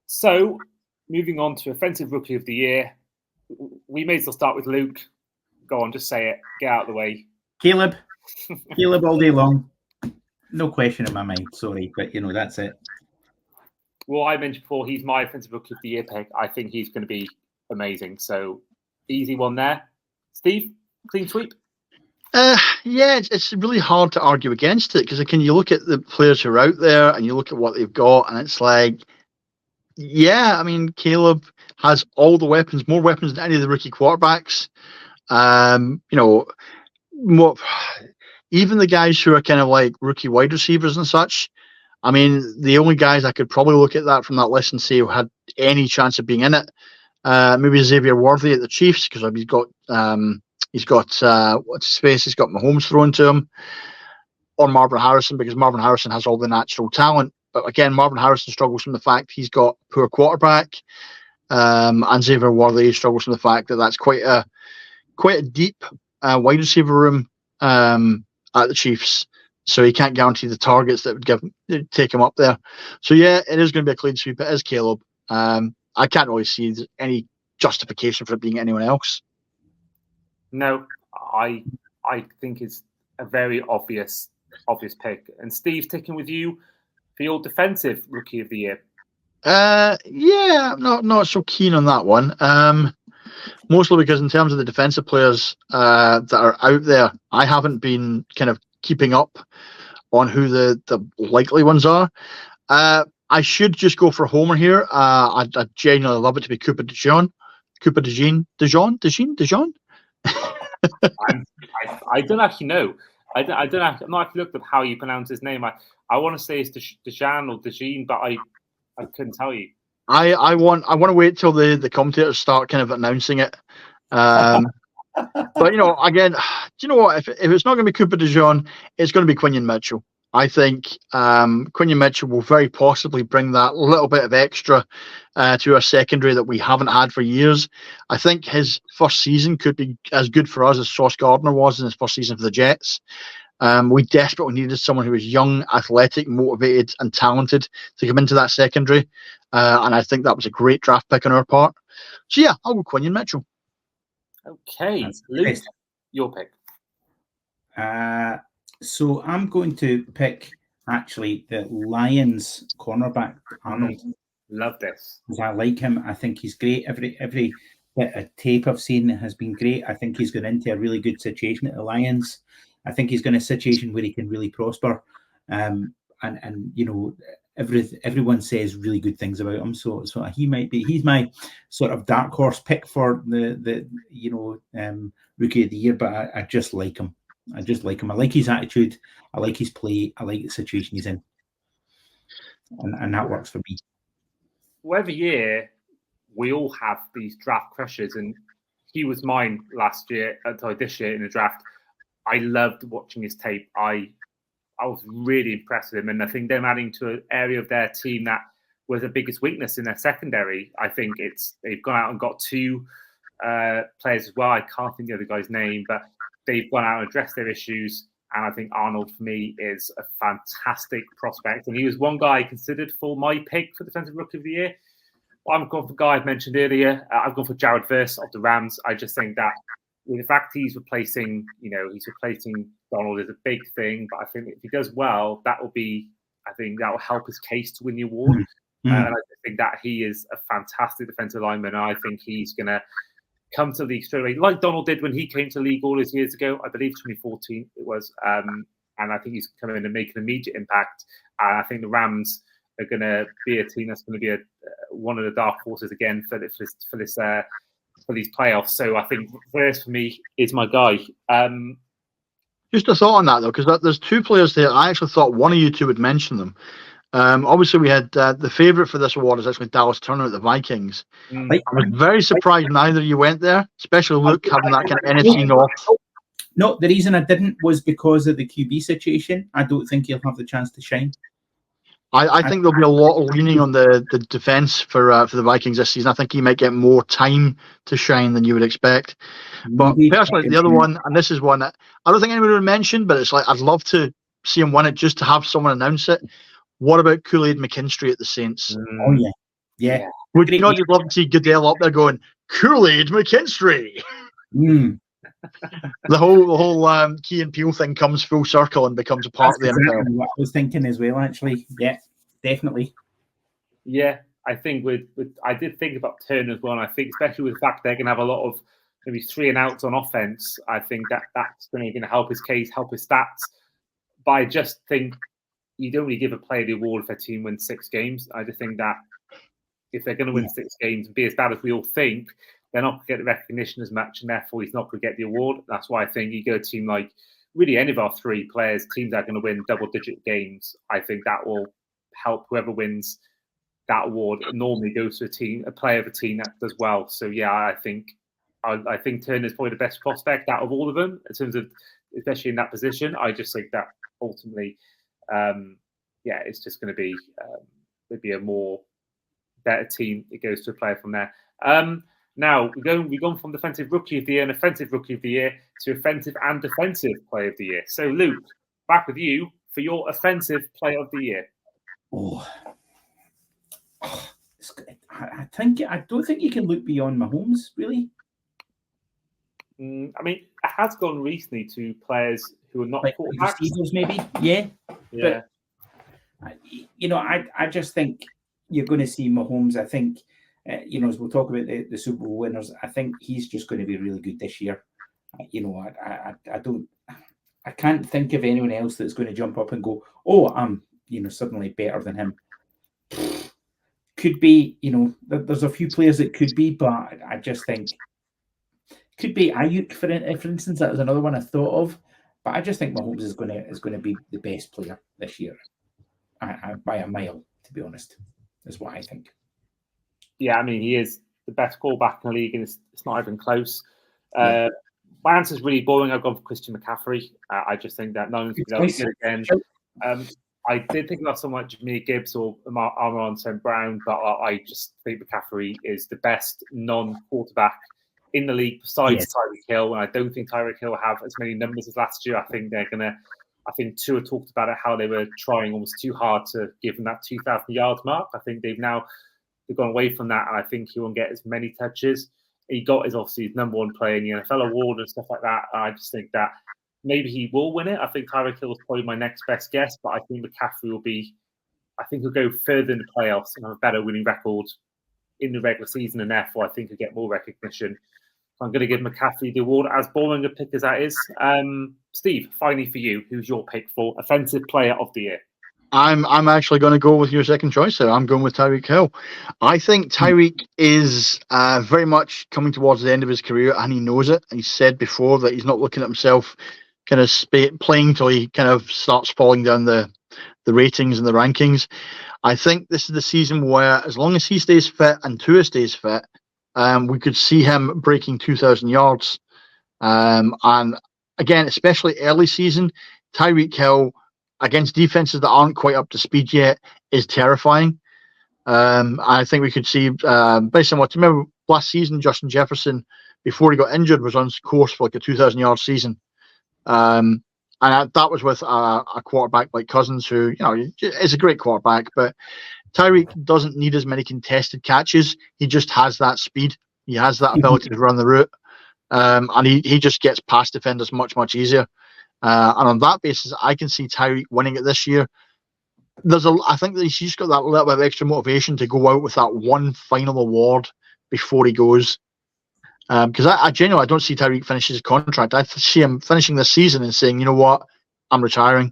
So, moving on to Offensive Rookie of the Year, we may as well start with Luke. Go on, just say it. Get out of the way. Caleb all day long. No question in my mind. Sorry, but that's it. Well, I mentioned before, he's my Offensive Rookie of the Year pick. I think he's going to be amazing. So, easy one there. Steve, clean sweep? It's really hard to argue against it because you look at the players who are out there and you look at what they've got, and it's like, Caleb has all the weapons, more weapons than any of the rookie quarterbacks. Even the guys who are kind of like rookie wide receivers and such. The only guys I could probably look at that from that list and say who had any chance of being in it, maybe Xavier Worthy at the Chiefs, because he's got what's his face? He's got Mahomes thrown to him, or Marvin Harrison, because Marvin Harrison has all the natural talent. But again, Marvin Harrison struggles from the fact he's got a poor quarterback, and Xavier Worthy struggles from the fact that that's quite a deep wide receiver room at the Chiefs. So he can't guarantee the targets that would take him up there. So it is going to be a clean sweep. It is Caleb. I can't really see any justification for it being anyone else. No, I think it's a very obvious pick. And Steve, sticking with you for your Defensive Rookie of the Year. I'm not so keen on that one. Mostly because in terms of the defensive players that are out there, I haven't been kind of keeping up on who the likely ones are. I should just go for Homer here. I genuinely love it to be Cooper DeJean. I don't actually know. I don't. I'm not actually looked up how you pronounce his name. I want to say it's Dejan or Dejean, but I couldn't tell you. I want to wait till the commentators start kind of announcing it. But again, do you know what? If it's not going to be Cooper DeJean, it's going to be Quinion Mitchell. I think Quinion Mitchell will very possibly bring that little bit of extra to our secondary that we haven't had for years. I think his first season could be as good for us as Sauce Gardner was in his first season for the Jets. We desperately needed someone who was young, athletic, motivated, and talented to come into that secondary. And I think that was a great draft pick on our part. So, I'll go Quinion Mitchell. Okay. Luke, your pick. So I'm going to pick, actually, the Lions cornerback, Arnold. Love this. I like him. I think he's great. Every bit of tape I've seen has been great. I think he's going into a really good situation at the Lions. I think he's going to a situation where he can really prosper. And everyone says really good things about him. So he's my sort of dark horse pick for the Rookie of the Year, but I just like him. I like his attitude. I like his play. I like the situation he's in. And that works for me. every year we all have these draft crushes, and he was mine this year in the draft. I loved watching his tape. I was really impressed with him, and I think them adding to an area of their team that was the biggest weakness in their secondary. I think they've gone out and got two players as well. I can't think of the other guy's name, but they've gone out and addressed their issues. And I think Arnold, for me, is a fantastic prospect. And he was one guy considered for my pick for Defensive Rookie of the Year. I'm going for the guy I've mentioned earlier. I've gone for Jared Verse of the Rams. I just think that with the fact he's replacing Donald is a big thing. But I think if he does well, that will help his case to win the award. And I think that he is a fantastic defensive lineman. And I think he's going to come to the league straight away, like Donald did when he came to the league all those years ago. I believe 2014 it was. And I think he's coming in and make an immediate impact. And I think the Rams are going to be a team that's going to be one of the dark horses again for these playoffs. So I think Verse for me is my guy. Just a thought on that though, because there's two players there. I actually thought one of you two would mention them. Obviously, we had the favourite for this award is actually Dallas Turner at the Vikings. I was very surprised neither of you went there, especially Luke having that kind of NFC North. No, the reason I didn't was because of the QB situation. I don't think he'll have the chance to shine. I think there'll be a lot of leaning on the defence for the Vikings this season. I think he might get more time to shine than you would expect. But personally, the other one, and this is one that I don't think anyone would mention, but it's like I'd love to see him win it just to have someone announce it. What about Kool-Aid McKinstry at the Saints? Oh, yeah. Would you not just love to see Goodell up there going, Kool-Aid McKinstry? The whole Key and Peele thing comes full circle and becomes a part of the NFL. What I was thinking as well, actually. Yeah, definitely. Yeah, I think I did think about Turner as well, and I think especially with the fact they're going to have a lot of maybe 3 and outs on offense, I think that's going to help his case, help his stats. But I just think you don't really give a player the award if their team wins 6 games. I just think that if they're going to win 6 games and be as bad as we all think, they're not going to get the recognition as much, and therefore he's not going to get the award. That's why I think you go a team like really any of our 3 players, teams that are going to win double-digit games. I think that will help whoever wins that award. It normally goes to a player of a team that does well. So yeah, I think Turner's probably the best prospect out of all of them in terms of, especially in that position. I just think that ultimately, it's just going to be maybe a more better team. It goes to a player from there. Now we've gone from defensive rookie of the year and offensive rookie of the year to offensive and defensive player of the year. So Luke, back with you for your offensive player of the year. I don't think you can look beyond Mahomes, really. I mean, it has gone recently to players who are not quarterbacks. Receivers, maybe. Yeah. But, I just think you're going to see Mahomes. I think, as we'll talk about the Super Bowl winners, I think he's just going to be really good this year. I can't think of anyone else that's going to jump up and go, I'm, suddenly better than him. Could be, there's a few players that could be, but I just think could be Ayuk for instance. That was another one I thought of, but I just think Mahomes is going to be the best player this year by a mile. To be honest, is what I think. Yeah, I mean he is the best quarterback in the league, and it's not even close. My answer is really boring. I've gone for Christian McCaffrey. I just think that no one's going to be good again. I did think about someone like Jameer Gibbs or Amon St. Brown, but I just think McCaffrey is the best non-quarterback in the league besides Tyreek Hill. And I don't think Tyreek Hill will have as many numbers as last year. I think Tua talked about it, how they were trying almost too hard to give him that 2,000 yards mark. I think they've gone away from that, and I think he won't get as many touches. He got his number 1 player in the NFL award and stuff like that. And I just think that maybe he will win it. I think Tyreek Hill is probably my next best guess, but I think McCaffrey he'll go further in the playoffs and have a better winning record in the regular season, and therefore I think he'll get more recognition. So I'm going to give McCaffrey the award, as boring a pick as that is. Steve, finally for you, who's your pick for offensive player of the year? I'm actually going to go with your second choice there. I'm going with Tyreek Hill. I think Tyreek is very much coming towards the end of his career, and he knows it. He said before that he's not looking at himself kind of playing till he kind of starts falling down the the ratings and the rankings. I think this is the season where, as long as he stays fit and Tua stays fit, we could see him breaking 2,000 yards. And again, especially early season, Tyreek Hill against defenses that aren't quite up to speed yet is terrifying. I think we could see, based on what you remember last season, Justin Jefferson, before he got injured, was on course for like a 2,000-yard season. And that was with a quarterback like Cousins, who, is a great quarterback, but Tyreek doesn't need as many contested catches. He just has that speed. He has that ability to run the route. And he just gets past defenders much, much easier. And on that basis, I can see Tyreek winning it this year. I think that he's just got that little bit of extra motivation to go out with that one final award before he goes. Because I genuinely don't see Tyreek finish his contract. I see him finishing this season and saying, you know what, I'm retiring.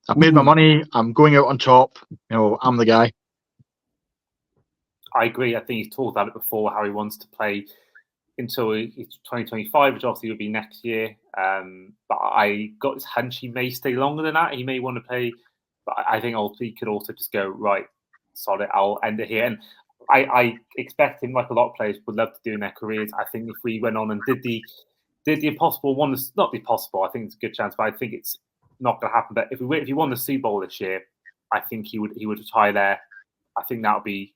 I've made my money. I'm going out on top. I'm the guy. I agree. I think he's talked about it before, how he wants to play until 2025, which obviously would be next year. But I got this hunch he may stay longer than that. He may want to play, but I think ultimately he could also just go, right, solid, I'll end it here. And I expect him, like a lot of players would love to do in their careers. I think if we went on and did the impossible, not the possible, I think it's a good chance, but I think it's not going to happen. But if he won the Super Bowl this year, I think he would retire there. I think that would be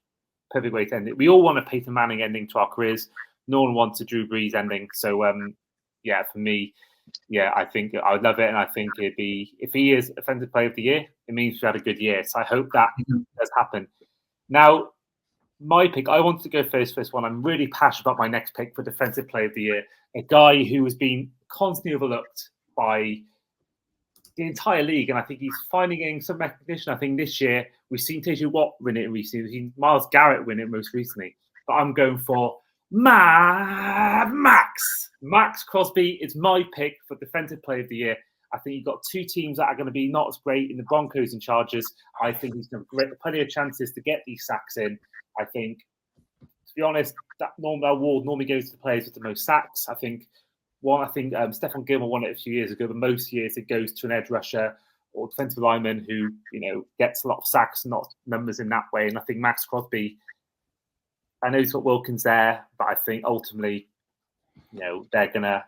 a perfect way to end it. We all want a Peyton Manning ending to our careers. No one wants a Drew Brees ending. So, for me, I think I would love it. And I think it'd be, if he is Offensive Player of the Year, it means we had a good year. So I hope that does happen. Now, my pick, I wanted to go first for this one. I'm really passionate about my next pick for Defensive Player of the Year. A guy who has been constantly overlooked by the entire league. And I think he's finally getting some recognition. I think this year we've seen T.J. Watt win it recently. We've seen Myles Garrett win it most recently. But I'm going for Max Crosby is my pick for Defensive Player of the Year. I think you've got two teams that are going to be not as great in the Broncos and Chargers. I think he's going to get plenty of chances to get these sacks in. I think, to be honest, that award normally goes to the players with the most sacks. I think Stephon Gilmore won it a few years ago, but most years it goes to an edge rusher or defensive lineman who, gets a lot of sacks, not numbers in that way. And I think Max Crosby, I know he's got Wilkins there, but I think ultimately, they're gonna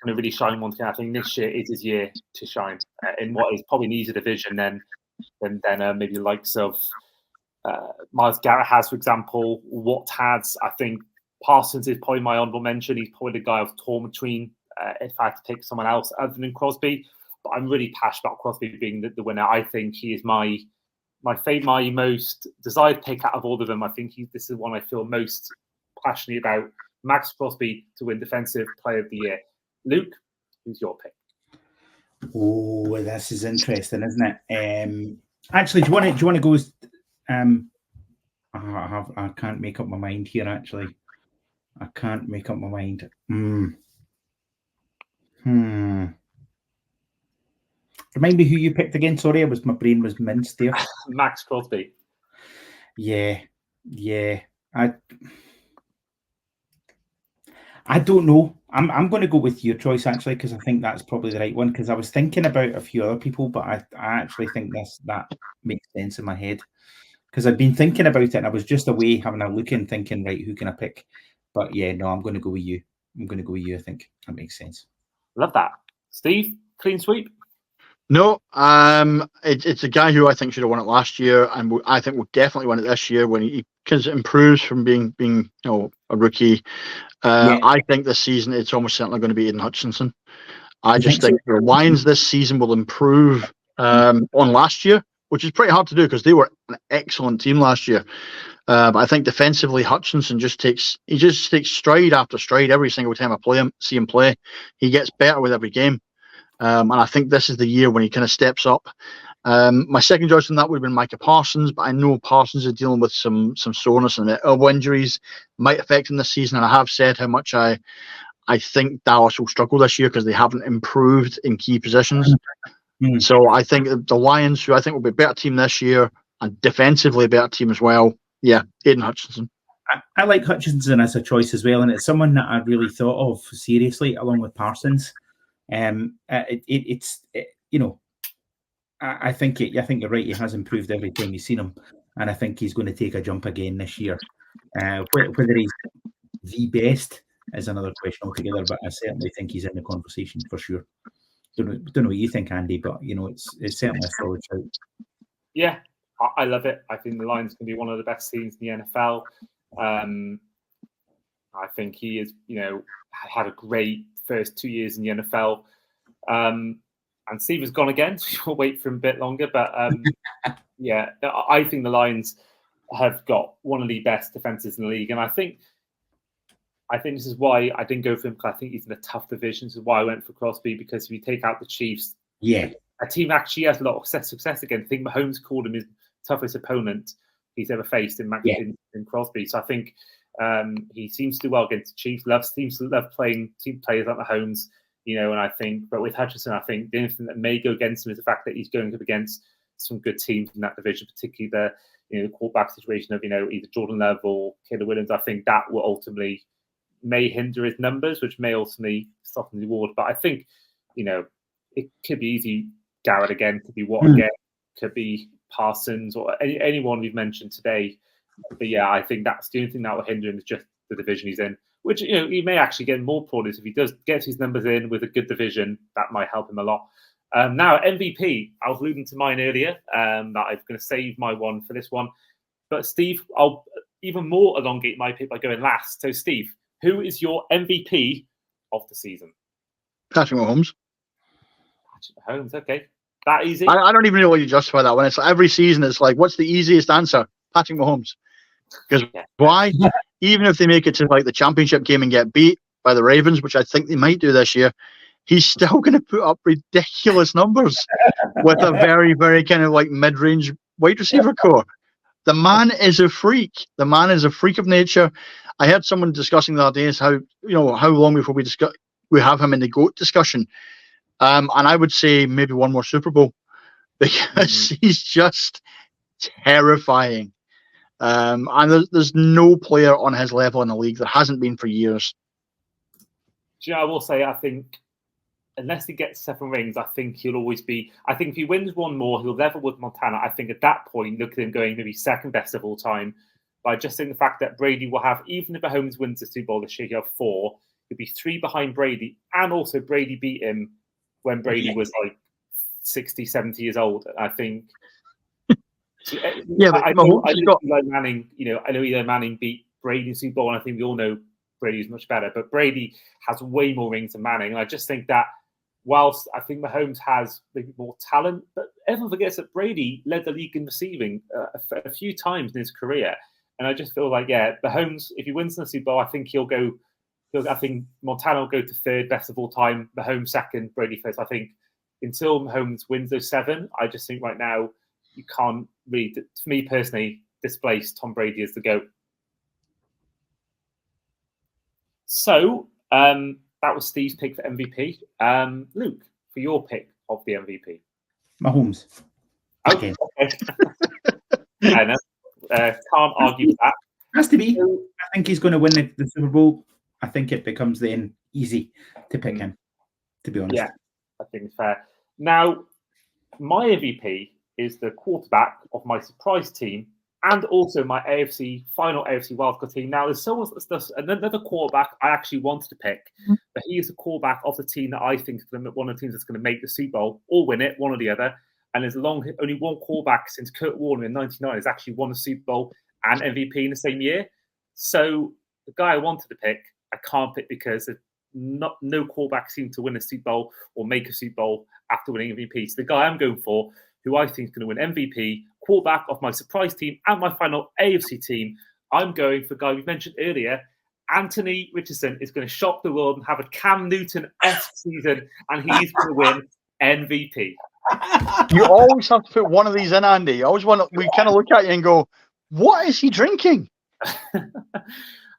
really shine once again. I think this year is his year to shine in what is probably an easier division than maybe the likes of Myles Garrett has, for example. Watt has. I think Parsons is probably my honourable mention. He's probably the guy I've torn between if I had to pick someone else other than Crosby. But I'm really passionate about Crosby being the winner. I think he is my most desired pick out of all of them. I think this is one I feel most passionate about. Max Crosby to win Defensive Player of the Year. Luke, who's your pick? Oh, this is interesting, isn't it? Actually, do you want to go? I can't make up my mind here. Actually, I can't make up my mind. Remind me who you picked again. Sorry, my brain was minced there. Max Crosby. Yeah. I don't know. I'm going to go with your choice, actually, because I think that's probably the right one. Because I was thinking about a few other people, but I actually think that makes sense in my head. Because I've been thinking about it, and I was just away having a look and thinking, right, who can I pick? But yeah, no, I'm going to go with you. I think that makes sense. Love that. Steve, clean sweep? No, it's a guy who I think should have won it last year, and I think will definitely win it this year when he improves from being a rookie. I think this season it's almost certainly going to be Aiden Hutchinson. I just think the Lions this season will improve on last year, which is pretty hard to do because they were an excellent team last year. But I think defensively, Hutchinson just takes stride after stride every single time I see him play. He gets better with every game. And I think this is the year when he kind of steps up. My second choice on that would have been Micah Parsons, but I know Parsons is dealing with some soreness and elbow injuries might affect him this season. And I have said how much I think Dallas will struggle this year because they haven't improved in key positions. So I think the Lions, who I think will be a better team this year and defensively a better team as well. Yeah, Aiden Hutchinson. I like Hutchinson as a choice as well, and it's someone that I really thought of seriously along with Parsons. It's I think you're right. He has improved every time you've seen him, and I think he's going to take a jump again this year. Whether he's the best is another question altogether, but I certainly think he's in the conversation for sure. Don't know what you think, Andy, but it's certainly a solid shout. Yeah, I love it. I think the Lions can be one of the best teams in the NFL. I think he is, had a great first 2 years in the NFL. And Steve has gone again, so we'll wait for him a bit longer. But yeah, I think the Lions have got one of the best defenses in the league, and I think this is why I didn't go for him, because I think he's in a tough division. This is why I went for Crosby, because if you take out the Chiefs, yeah, a team actually has a lot of success again. I think Mahomes called him his toughest opponent he's ever faced in Crosby. So I think he seems to do well against the Chiefs. Seems to love playing team players like Mahomes. And I think, but with Hutchinson, I think the only thing that may go against him is the fact that he's going up against some good teams in that division, particularly the quarterback situation of either Jordan Love or Caleb Williams. I think that will ultimately may hinder his numbers, which may ultimately soften the reward. But I think it could be easy. Garrett again, could be Watt again, could be Parsons or anyone we've mentioned today. But yeah, I think that's the only thing that will hinder him is just the division he's in. Which he may actually get more products if he does get his numbers in with a good division. That might help him a lot. Now MVP, I was alluding to mine earlier. That I'm going to save my one for this one. But Steve, I'll even more elongate my pick by going last. So Steve, who is your MVP of the season? Patrick Mahomes. Patrick Mahomes, okay. That easy? I don't even know what you justify that one. It's like every season, it's like, what's the easiest answer? Patrick Mahomes. Because why? Even if they make it to like the championship game and get beat by the Ravens, which I think they might do this year, he's still going to put up ridiculous numbers with a very, very kind of like mid-range wide receiver core. The man is a freak. The man is a freak of nature. I heard someone discussing the other day is how long before we have him in the GOAT discussion. And I would say maybe one more Super Bowl, because he's just terrifying. And there's no player on his level in the league. There hasn't been for years. I will say, I think, unless he gets 7 rings, I think he'll always be. I think if he wins one more, he'll level with Montana. I think at that point, look at him going maybe second best of all time. But I just think the fact that Brady will have, even if Mahomes wins the Super Bowl this year, he'll have 4. He'll be 3 behind Brady. And also, Brady beat him when Brady was like 60, 70 years old. I think. Yeah, but I know Eli Manning. I know Eli Manning beat Brady in Super Bowl, and I think we all know Brady is much better. But Brady has way more rings than Manning, and I just think that whilst I think Mahomes has maybe more talent, but everyone forgets that Brady led the league in receiving a few times in his career, and I just feel like Mahomes, if he wins the Super Bowl, I think he'll go. I think Montana will go to 3rd best of all time, Mahomes 2nd, Brady 1st. I think until Mahomes wins those 7, I just think right now. You can't really, for me personally, displace Tom Brady as the GOAT. So that was Steve's pick for MVP. Luke, for your pick of the MVP. Mahomes. Okay. I know. Can't argue with that. Has to be. I think he's going to win the Super Bowl. I think it becomes then easy to pick him, to be honest. Yeah, I think it's fair. Now, my MVP is the quarterback of my surprise team and also my final AFC wildcard team. Now, there's another quarterback I actually wanted to pick, but he is the quarterback of the team that I think is one of the teams that's going to make the Super Bowl or win it, one or the other. And there's only one quarterback since Kurt Warner in '99 has actually won a Super Bowl and MVP in the same year. So the guy I wanted to pick, I can't pick because no quarterback seemed to win a Super Bowl or make a Super Bowl after winning MVP. So the guy I'm going for, who I think is going to win MVP, quarterback of my surprise team and my final AFC team, I'm going for a guy we mentioned earlier. Anthony Richardson is going to shock the world and have a Cam Newton-esque season, and he's going to win MVP. You always have to put one of these in, Andy. You always we kind of look at you and go, what is he drinking? I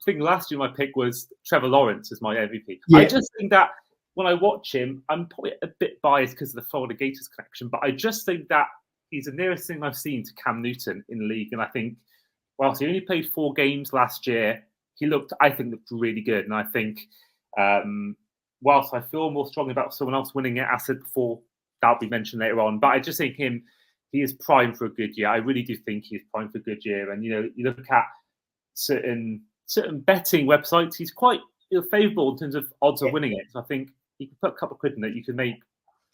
think last year my pick was Trevor Lawrence as my MVP. Yeah. I just think that when I watch him, I'm probably a bit biased because of the Florida Gators connection, but I just think that he's the nearest thing I've seen to Cam Newton in the league. And I think, whilst he only played 4 games last year, he looked really good. And I think, whilst I feel more strongly about someone else winning it, as I said before, that'll be mentioned later on. But I just think he is primed for a good year. I really do think he is primed for a good year. And you look at certain betting websites, he's quite favourable in terms of odds of winning it. So I think you can put a couple of quid in it, you can make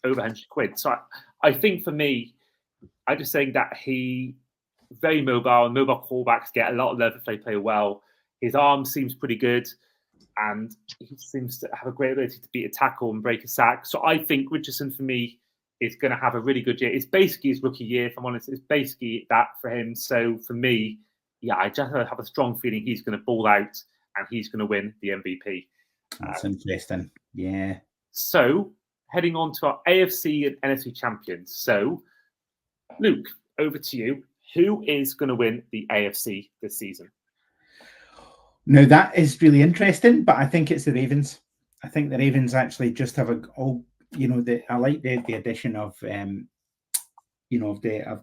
over 100 quid. So I think for me, I just think that he very mobile, and mobile callbacks get a lot of love if they play well. His arm seems pretty good, and he seems to have a great ability to beat a tackle and break a sack. So I think Richardson, for me, is going to have a really good year. It's basically his rookie year, if I'm honest. It's basically that for him. So for me, I just have a strong feeling he's going to ball out and he's going to win the MVP. That's interesting. Yeah. So heading on to our AFC and NFC champions. So, Luke, over to you. Who is going to win the AFC this season? Now, that is really interesting, but I think it's the Ravens. I think the Ravens actually just have I like the addition of of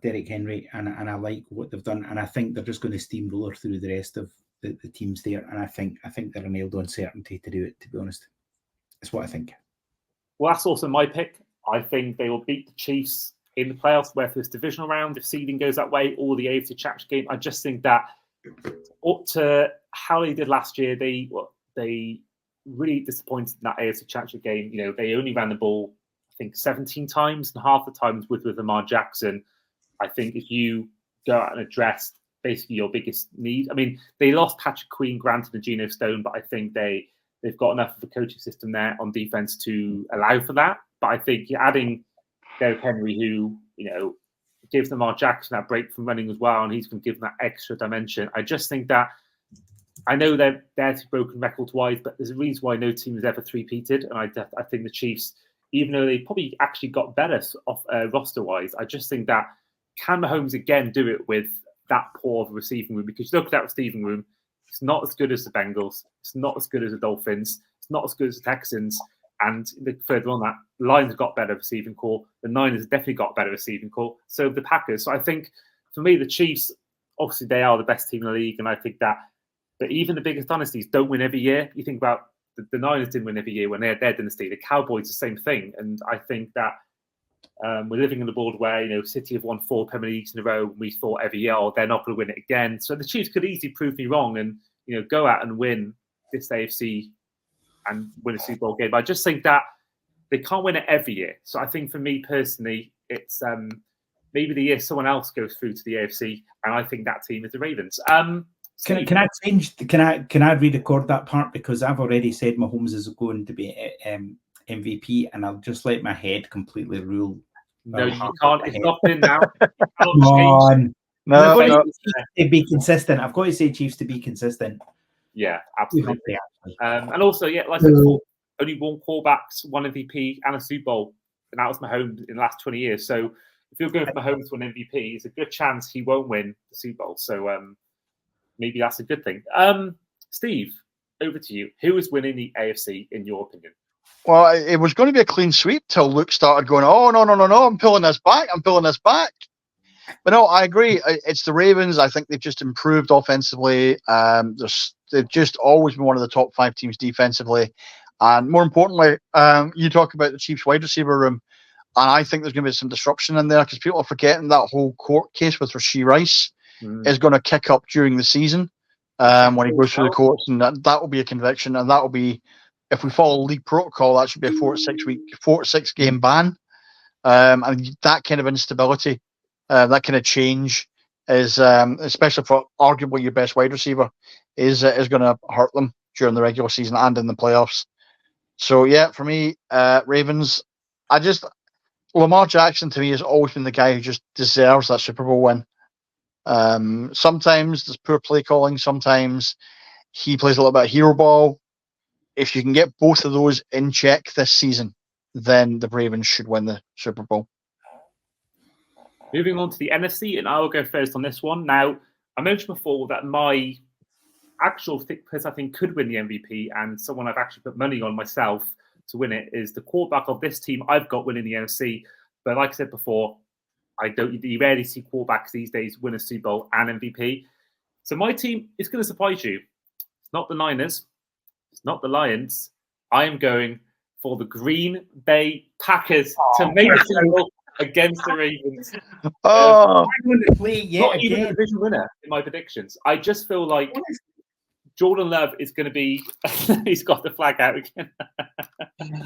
Derrick Henry, and I like what they've done, and I think they're just going to steamroller through the rest of the teams there, and I think they're a nailed on certainty to do it. To be honest, that's what I think. Well, that's also my pick. I think they will beat the Chiefs in the playoffs, whether it's divisional round, if seeding goes that way, or the AFC Championship game. I just think that up to how they did last year, they really disappointed in that AFC Championship game. They only ran the ball, I think, 17 times, and half the times with Lamar Jackson. I think if you go out and address basically your biggest need, I mean, they lost Patrick Queen, granted, and Geno Stone, but I think they've got enough of a coaching system there on defense to allow for that. But I think you're adding Derrick Henry, who gives Lamar Jackson that break from running as well, and he's going to give them that extra dimension. I just think that I know they're broken record-wise, but there's a reason why no team has ever three-peated, and I think the Chiefs, even though they probably actually got better roster-wise, I just think that can Mahomes again do it with that poor of a receiving room? Because you look at that receiving room, it's not as good as the Bengals, it's not as good as the Dolphins, it's not as good as the Texans, and further on that, the Lions have got better receiving core, the Niners have definitely got better receiving core, so the Packers. So I think, for me, the Chiefs, obviously they are the best team in the league, and I think that even the biggest dynasties don't win every year. You think about the Niners didn't win every year when they're their dynasty. The Cowboys, the same thing. And I think that we're living in a world where, City have won 4 Premier Leagues in a row, and we thought every year, they're not going to win it again. So the Chiefs could easily prove me wrong and, go out and win this AFC and win a Super Bowl game. But I just think that they can't win it every year. So I think for me personally, it's maybe the year someone else goes through to the AFC, and I think that team is the Ravens. Can I change? Can I re-record that part, because I've already said Mahomes is going to be MVP, and I'll just let my head completely rule. No, you can't. It's locked in now. Come on. No. To be consistent. I've got to say Chiefs to be consistent. Yeah, absolutely. And also, like I said, only one quarterbacks, one MVP, and a Super Bowl, and that was Mahomes in the last 20 years. So if you're going for Mahomes to win MVP, it's a good chance he won't win the Super Bowl. So maybe that's a good thing. Steve, over to you. Who is winning the AFC in your opinion? Well, it was going to be a clean sweep till Luke started going, oh, no, I'm pulling this back. But no, I agree. It's the Ravens. I think they've just improved offensively. They've just always been one of the top 5 teams defensively. And more importantly, you talk about the Chiefs wide receiver room, and I think there's going to be some disruption in there because people are forgetting that whole court case with Rashee Rice is going to kick up during the season when he goes through the courts, and that will be a conviction, and that will be, if we follow league protocol, that should be a 4 to 6 game ban. And that kind of instability, that kind of change is, especially for arguably your best wide receiver, is going to hurt them during the regular season and in the playoffs. So yeah, for me, Ravens. Lamar Jackson to me has always been the guy who just deserves that Super Bowl win. Sometimes there's poor play calling. Sometimes he plays a little bit of hero ball. If you can get both of those in check this season, then the Ravens should win the Super Bowl. Moving on to the NFC, and I will go first on this one. Now, I mentioned before that my actual person I think could win the MVP, and someone I've actually put money on myself to win it, is the quarterback of this team I've got winning the NFC. But like I said before, you rarely see quarterbacks these days win a Super Bowl and MVP. So my team is going to surprise you. It's not the Niners. It's not the Lions. I am going for the Green Bay Packers to make the Super Bowl against the Ravens. Oh, I'm going to play yet Not even a again. division winner in my predictions. I just feel like Jordan Love is going to be. He's got the flag out again.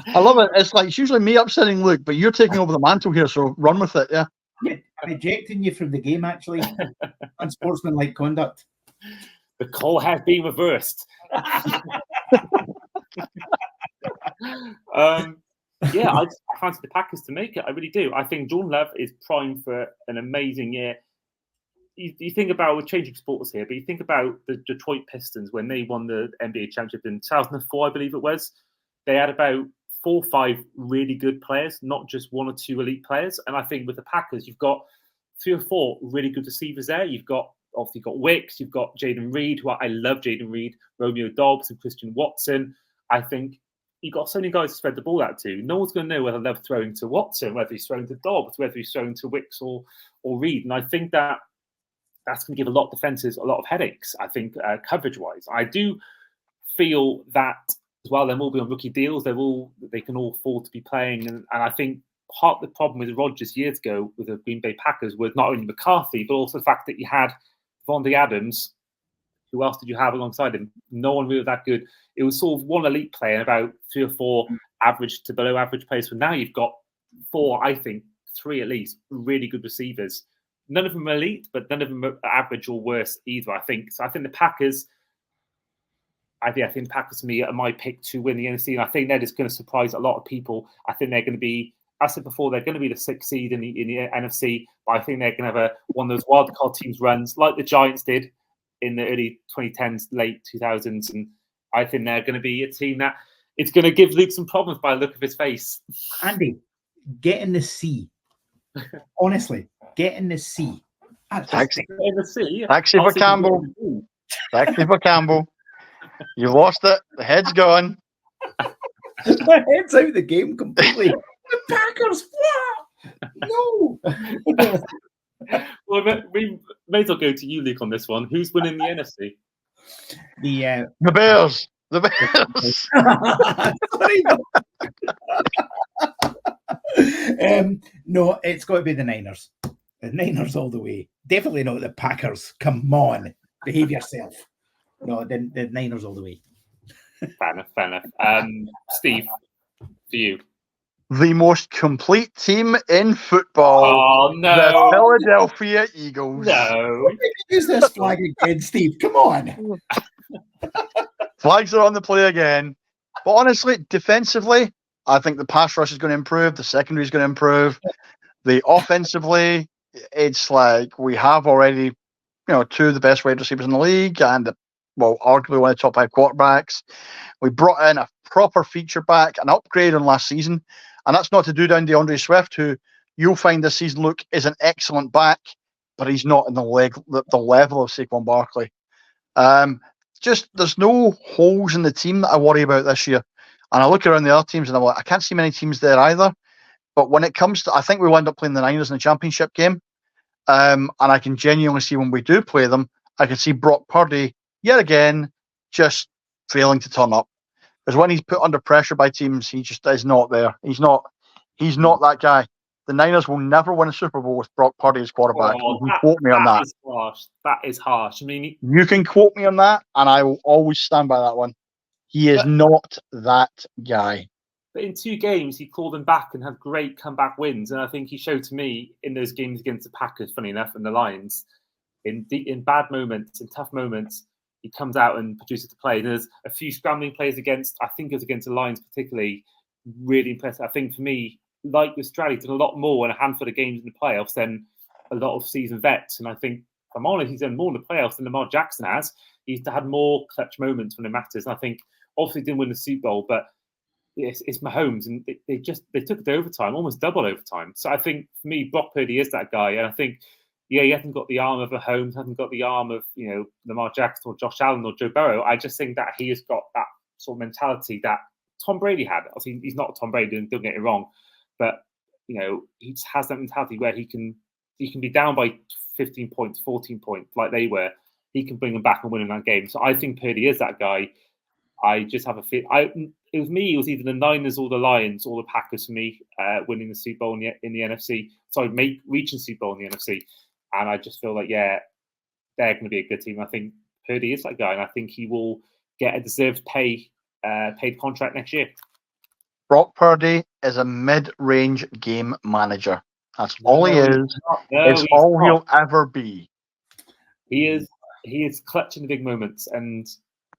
I love it. It's like it's usually me upsetting Luke, but you're taking over the mantle here, so run with it. Yeah. I'm ejecting you from the game, actually. Unsportsmanlike conduct. The call has been reversed. Yeah, I fancy the Packers to make it. I really do. I think Jordan Love is primed for an amazing year. You think about, we're changing sports here, but you think about the Detroit Pistons when they won the NBA championship in 2004, I believe it was. They had about 4 or 5 really good players, not just 1 or 2 elite players. And I think with the Packers, you've got 3 or 4 really good receivers there. You've got Wicks, you've got Jaden Reed, who I love Jaden Reed, Romeo Dobbs and Christian Watson. I think you've got so many guys to spread the ball out to. No one's going to know whether Love's throwing to Watson, whether he's throwing to Dobbs, whether he's throwing to Wicks or Reed. And I think that's going to give a lot of defenses a lot of headaches, I think, coverage-wise. I do feel that as well, they'll all be on rookie deals. They can all afford to be playing. And I think part of the problem with Rodgers years ago with the Green Bay Packers was not only McCarthy, but also the fact that you had Vontae Adams. Who else did you have alongside him? No one really that good. It was sort of one elite player and about 3 or 4 average to below average players. But now you've got 4, I think, 3 at least, really good receivers. None of them are elite, but none of them are average or worse either, I think. So I think the Packers, I think the Packers, to me, are my pick to win the NFC. And I think they're just going to surprise a lot of people. I think they're going to be, I said before, they're going to be the 6th seed in the NFC. But I think they're going to have one of those wildcard teams runs like the Giants did in the early 2010s, late 2000s. And I think they're going to be a team that it's going to give Luke some problems by the look of his face. Andy, get in the sea. Honestly, get in the sea. Taxi. In the sea. Taxi for Campbell. Taxi for Campbell. You lost it. The head's gone. My head's out of the game completely. The Packers, what? No. Well, we may as well go to you, Luke, on this one. Who's winning the NFC? The Bears. The Bears. No, it's got to be the Niners. The Niners all the way. Definitely not the Packers. Come on, behave yourself. No, the Niners all the way. Fair enough. Steve, for you. The most complete team in football. Oh, no. The Philadelphia Eagles. No. Use this flag again, Steve. Come on. Flags are on the play again. But honestly, defensively, I think the pass rush is going to improve. The secondary is going to improve. The offensively, it's like we have already, 2 of the best wide receivers in the league and, arguably one of the top 5 quarterbacks. We brought in a proper feature back, an upgrade on last season. And that's not to do down DeAndre Swift, who you'll find this season, Luke, is an excellent back, but he's not in the level of Saquon Barkley. There's no holes in the team that I worry about this year. And I look around the other teams and I'm like, I can't see many teams there either. But when it comes to, I think we'll end up playing the Niners in the championship game. And I can genuinely see when we do play them, I can see Brock Purdy, yet again, just failing to turn up. Because when he's put under pressure by teams, he just is not there. He's not that guy. The Niners will never win a Super Bowl with Brock Purdy as quarterback. You can quote me on that. That is harsh. I mean, you can quote me on that, and I will always stand by that one. He is not that guy. But in 2 games, he called them back and had great comeback wins. And I think he showed to me in those games against the Packers, funny enough, and the Lions, in bad moments, in tough moments, he comes out and produces the play. There's a few scrambling plays against the Lions particularly, really impressive. I think for me, like with Stroud, he's done a lot more in a handful of games in the playoffs than a lot of seasoned vets. And I think, if I'm honest, he's done more in the playoffs than Lamar Jackson has. He's had more clutch moments when it matters. And I think, obviously, didn't win the Super Bowl, but it's Mahomes, and they took it to overtime, almost double overtime. So I think, for me, Brock Purdy is that guy. And I think, he hasn't got the arm of Mahomes, hasn't got the arm of, Lamar Jackson or Josh Allen or Joe Burrow. I just think that he has got that sort of mentality that Tom Brady had. Obviously, he's not Tom Brady, don't get it wrong, but he just has that mentality where he can be down by 15 points, 14 points, like they were. He can bring them back and win in that game. So I think Purdy is that guy. I just have a feel. It it was me. It was either the Niners or the Lions or the Packers for me winning the Super Bowl in the NFC. Sorry, reaching Super Bowl in the NFC. And I just feel like, they're going to be a good team. I think Purdy is that guy, and I think he will get a deserved paid contract next year. Brock Purdy is a mid-range game manager. That's all he is. It's all he'll ever be. He is clutching the big moments, and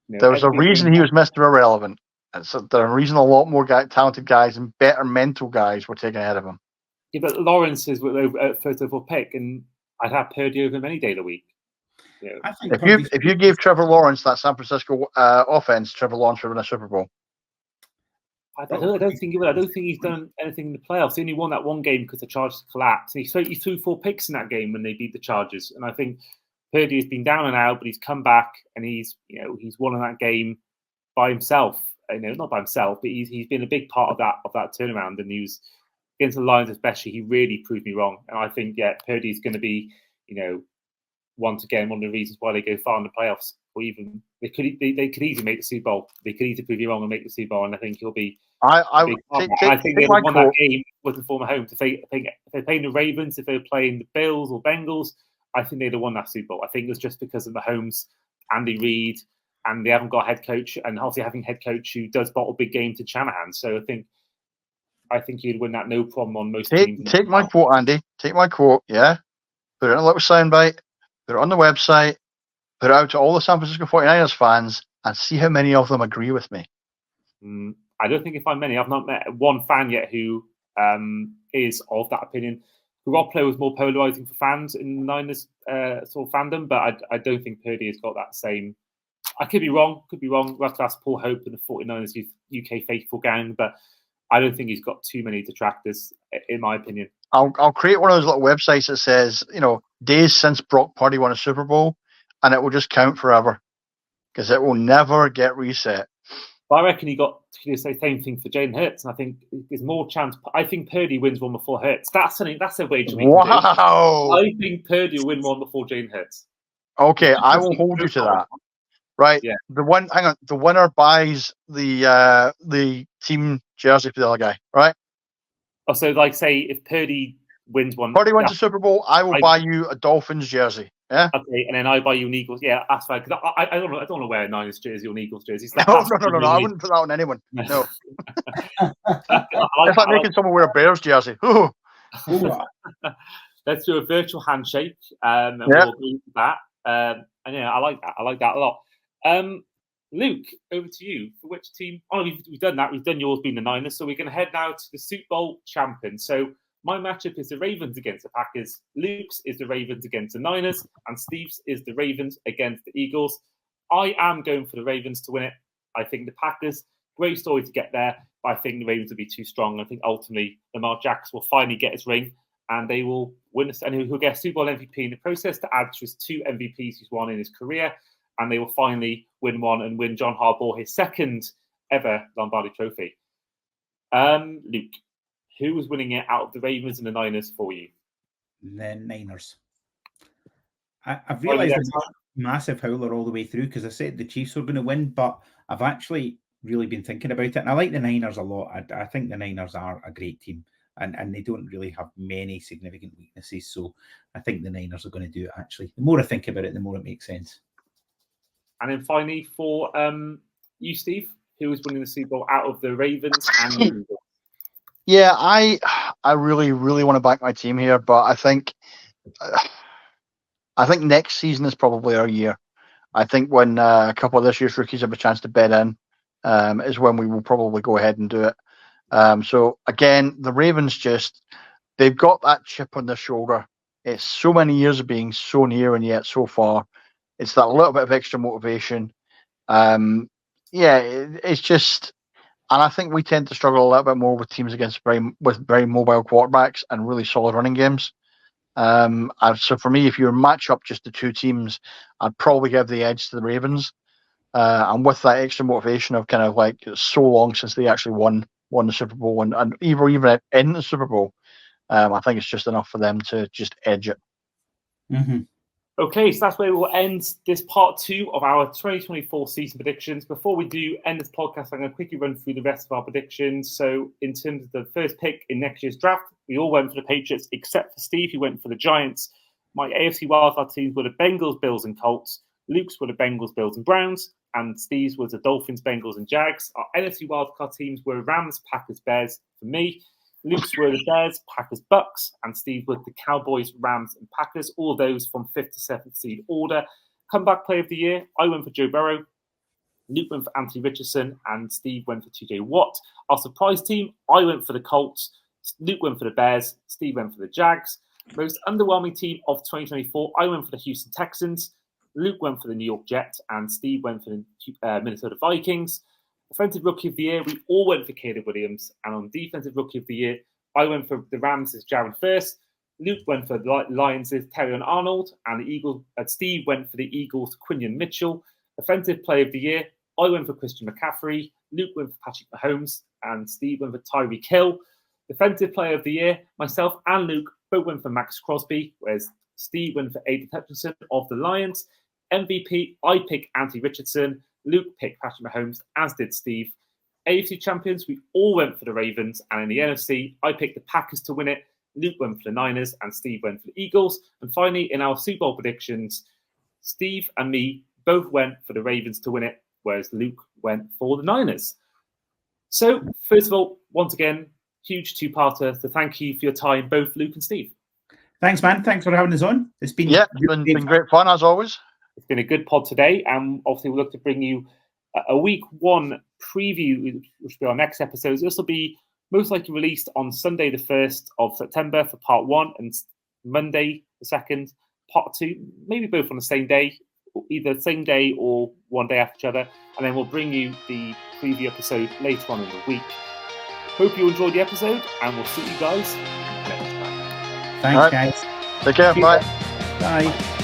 there's a reason he was Mr. Irrelevant. There's a reason a lot more talented guys and better mental guys were taken ahead of him. Yeah, but Lawrence is first overall pick, and I'd have Purdy over him any day of the week. I think if you gave Trevor Lawrence that San Francisco offense, Trevor Lawrence would win a Super Bowl. I don't think he will. I don't think he's done anything in the playoffs. He only won that one game because the Chargers collapsed. And he threw 4 picks in that game when they beat the Chargers. And I think Purdy has been down and out, but he's come back and he's won in that game by himself. Not by himself, but he's been a big part of that turnaround. And he was against the Lions, especially. He really proved me wrong. And I think Purdy's going to be once again one of the reasons why they go far in the playoffs. Or even they could easily make the Super Bowl. They could easily prove you wrong and make the Super Bowl. And I think he'll be. I think they would won that game with the former home. If they're playing the Ravens, if they're playing the Bills or Bengals, I think they'd have won that Super Bowl. I think it was just because of Mahomes, Andy Reid, and they haven't got a head coach, and obviously having a head coach who does bottle big games to Shanahan. So I think he'd win that no problem on most teams. Take my quote, Andy. Take my quote. Yeah, put it in a little soundbite. Put it on the website. Put it out to all the San Francisco 49ers fans, and see how many of them agree with me. I don't think I find many. I've not met one fan yet who is of that opinion. Garoppolo was more polarizing for fans in the Niners sort of fandom, but I don't think Purdy has got that same. I could be wrong. We'll have to ask Paul Hope and the 49ers UK faithful gang, but I don't think he's got too many detractors, in my opinion. I'll create one of those little websites that says, days since Brock Purdy won a Super Bowl, and it will just count forever because it will never get reset. But I reckon he got to say the same thing for Jalen Hurts, and I think there's more chance. I think Purdy wins one before Hurts. That's a wager we can do. I think Purdy will win one before Jalen Hurts. Okay, I will hold you to that. Right. Yeah. The winner buys the team jersey for the other guy. Right. Oh, so say if Purdy wins one, Purdy wins the Super Bowl, I will buy you a Dolphins jersey. Yeah. Okay, and then I buy you an Eagles. Yeah, that's fine. Because I don't want to wear a Niners jersey or an Eagles jersey. No. I wouldn't put that on anyone. No. It's like making someone wear a Bears jersey. Let's do a virtual handshake. And we'll agree with that. And I like that. I like that a lot. Luke, over to you. For which team? Oh, we've done that. We've done yours being the Niners. So we're going to head now to the Super Bowl champion. So my matchup is the Ravens against the Packers. Luke's is the Ravens against the Niners. And Steve's is the Ravens against the Eagles. I am going for the Ravens to win it. I think the Packers, great story to get there. But I think the Ravens will be too strong. I think ultimately Lamar Jackson will finally get his ring. And they will win. And he'll get a Super Bowl MVP in the process to add to his 2 MVPs he's won in his career. And they will finally win one and win John Harbaugh his second ever Lombardi Trophy. Luke, who was winning it out of the Ravens and the Niners for you? The Niners. I've realised it's a massive howler all the way through because I said the Chiefs were going to win, but I've actually really been thinking about it. And I like the Niners a lot. I think the Niners are a great team. And they don't really have many significant weaknesses. So I think the Niners are going to do it, actually. The more I think about it, the more it makes sense. And then finally for you, Steve, who was winning the Super Bowl out of the Ravens and the Eagles? Yeah, I really, really want to back my team here, but I think next season is probably our year. I think when a couple of this year's rookies have a chance to bet in is when we will probably go ahead and do it. So again, the Ravens they've got that chip on their shoulder. It's so many years of being so near and yet so far. It's that little bit of extra motivation. It's just, and I think we tend to struggle a little bit more with teams with very mobile quarterbacks and really solid running games. So for me, if you match up just the two teams, I'd probably give the edge to the Ravens. And with that extra motivation of kind of like so long since they actually won the Super Bowl and even in the Super Bowl, I think it's just enough for them to just edge it. Mm-hmm. Okay, so that's where we'll end this part 2 of our 2024 season predictions. Before we do end this podcast, I'm going to quickly run through the rest of our predictions. So in terms of the first pick in next year's draft, we all went for the Patriots, except for Steve, who went for the Giants. My AFC wildcard teams were the Bengals, Bills, and Colts. Luke's were the Bengals, Bills, and Browns. And Steve's was the Dolphins, Bengals, and Jags. Our NFC wildcard teams were Rams, Packers, Bears for me. Luke's were the Bears, Packers, Bucks, and Steve were the Cowboys, Rams, and Packers, all of those from 5th to 7th seed order. Comeback player of the year, I went for Joe Burrow, Luke went for Anthony Richardson, and Steve went for TJ Watt. Our surprise team, I went for the Colts, Luke went for the Bears, Steve went for the Jags. Most underwhelming team of 2024, I went for the Houston Texans, Luke went for the New York Jets, and Steve went for the Minnesota Vikings. Offensive Rookie of the Year, we all went for Caleb Williams. And on Defensive Rookie of the Year, I went for the Rams as Jaron first. Luke went for the Lions as Terrion Arnold. And the Eagles, Steve went for the Eagles' Quinion Mitchell. Offensive Player of the Year, I went for Christian McCaffrey. Luke went for Patrick Mahomes. And Steve went for Tyreek Hill. Defensive Player of the Year, myself and Luke both went for Max Crosby, whereas Steve went for Aiden Hutchinson of the Lions. MVP, I picked Anthony Richardson. Luke picked Patrick Mahomes, as did Steve. AFC champions, we all went for the Ravens. And in the NFC, I picked the Packers to win it. Luke went for the Niners and Steve went for the Eagles. And finally, in our Super Bowl predictions, Steve and me both went for the Ravens to win it, whereas Luke went for the Niners. So, first of all, once again, huge two-parter. So thank you for your time, both Luke and Steve. Thanks, man. Thanks for having us on. It's been been great fun as always. It's been a good pod today, and obviously we'll look to bring you a week 1 preview, which will be our next episode. This will be most likely released on Sunday, the 1st of September for part 1, and Monday, the 2nd, part 2, maybe both on the same day, either same day or one day after each other, and then we'll bring you the preview episode later on in the week. Hope you enjoyed the episode, and we'll see you guys next time. Thanks, guys. Take care. Bye. Bye.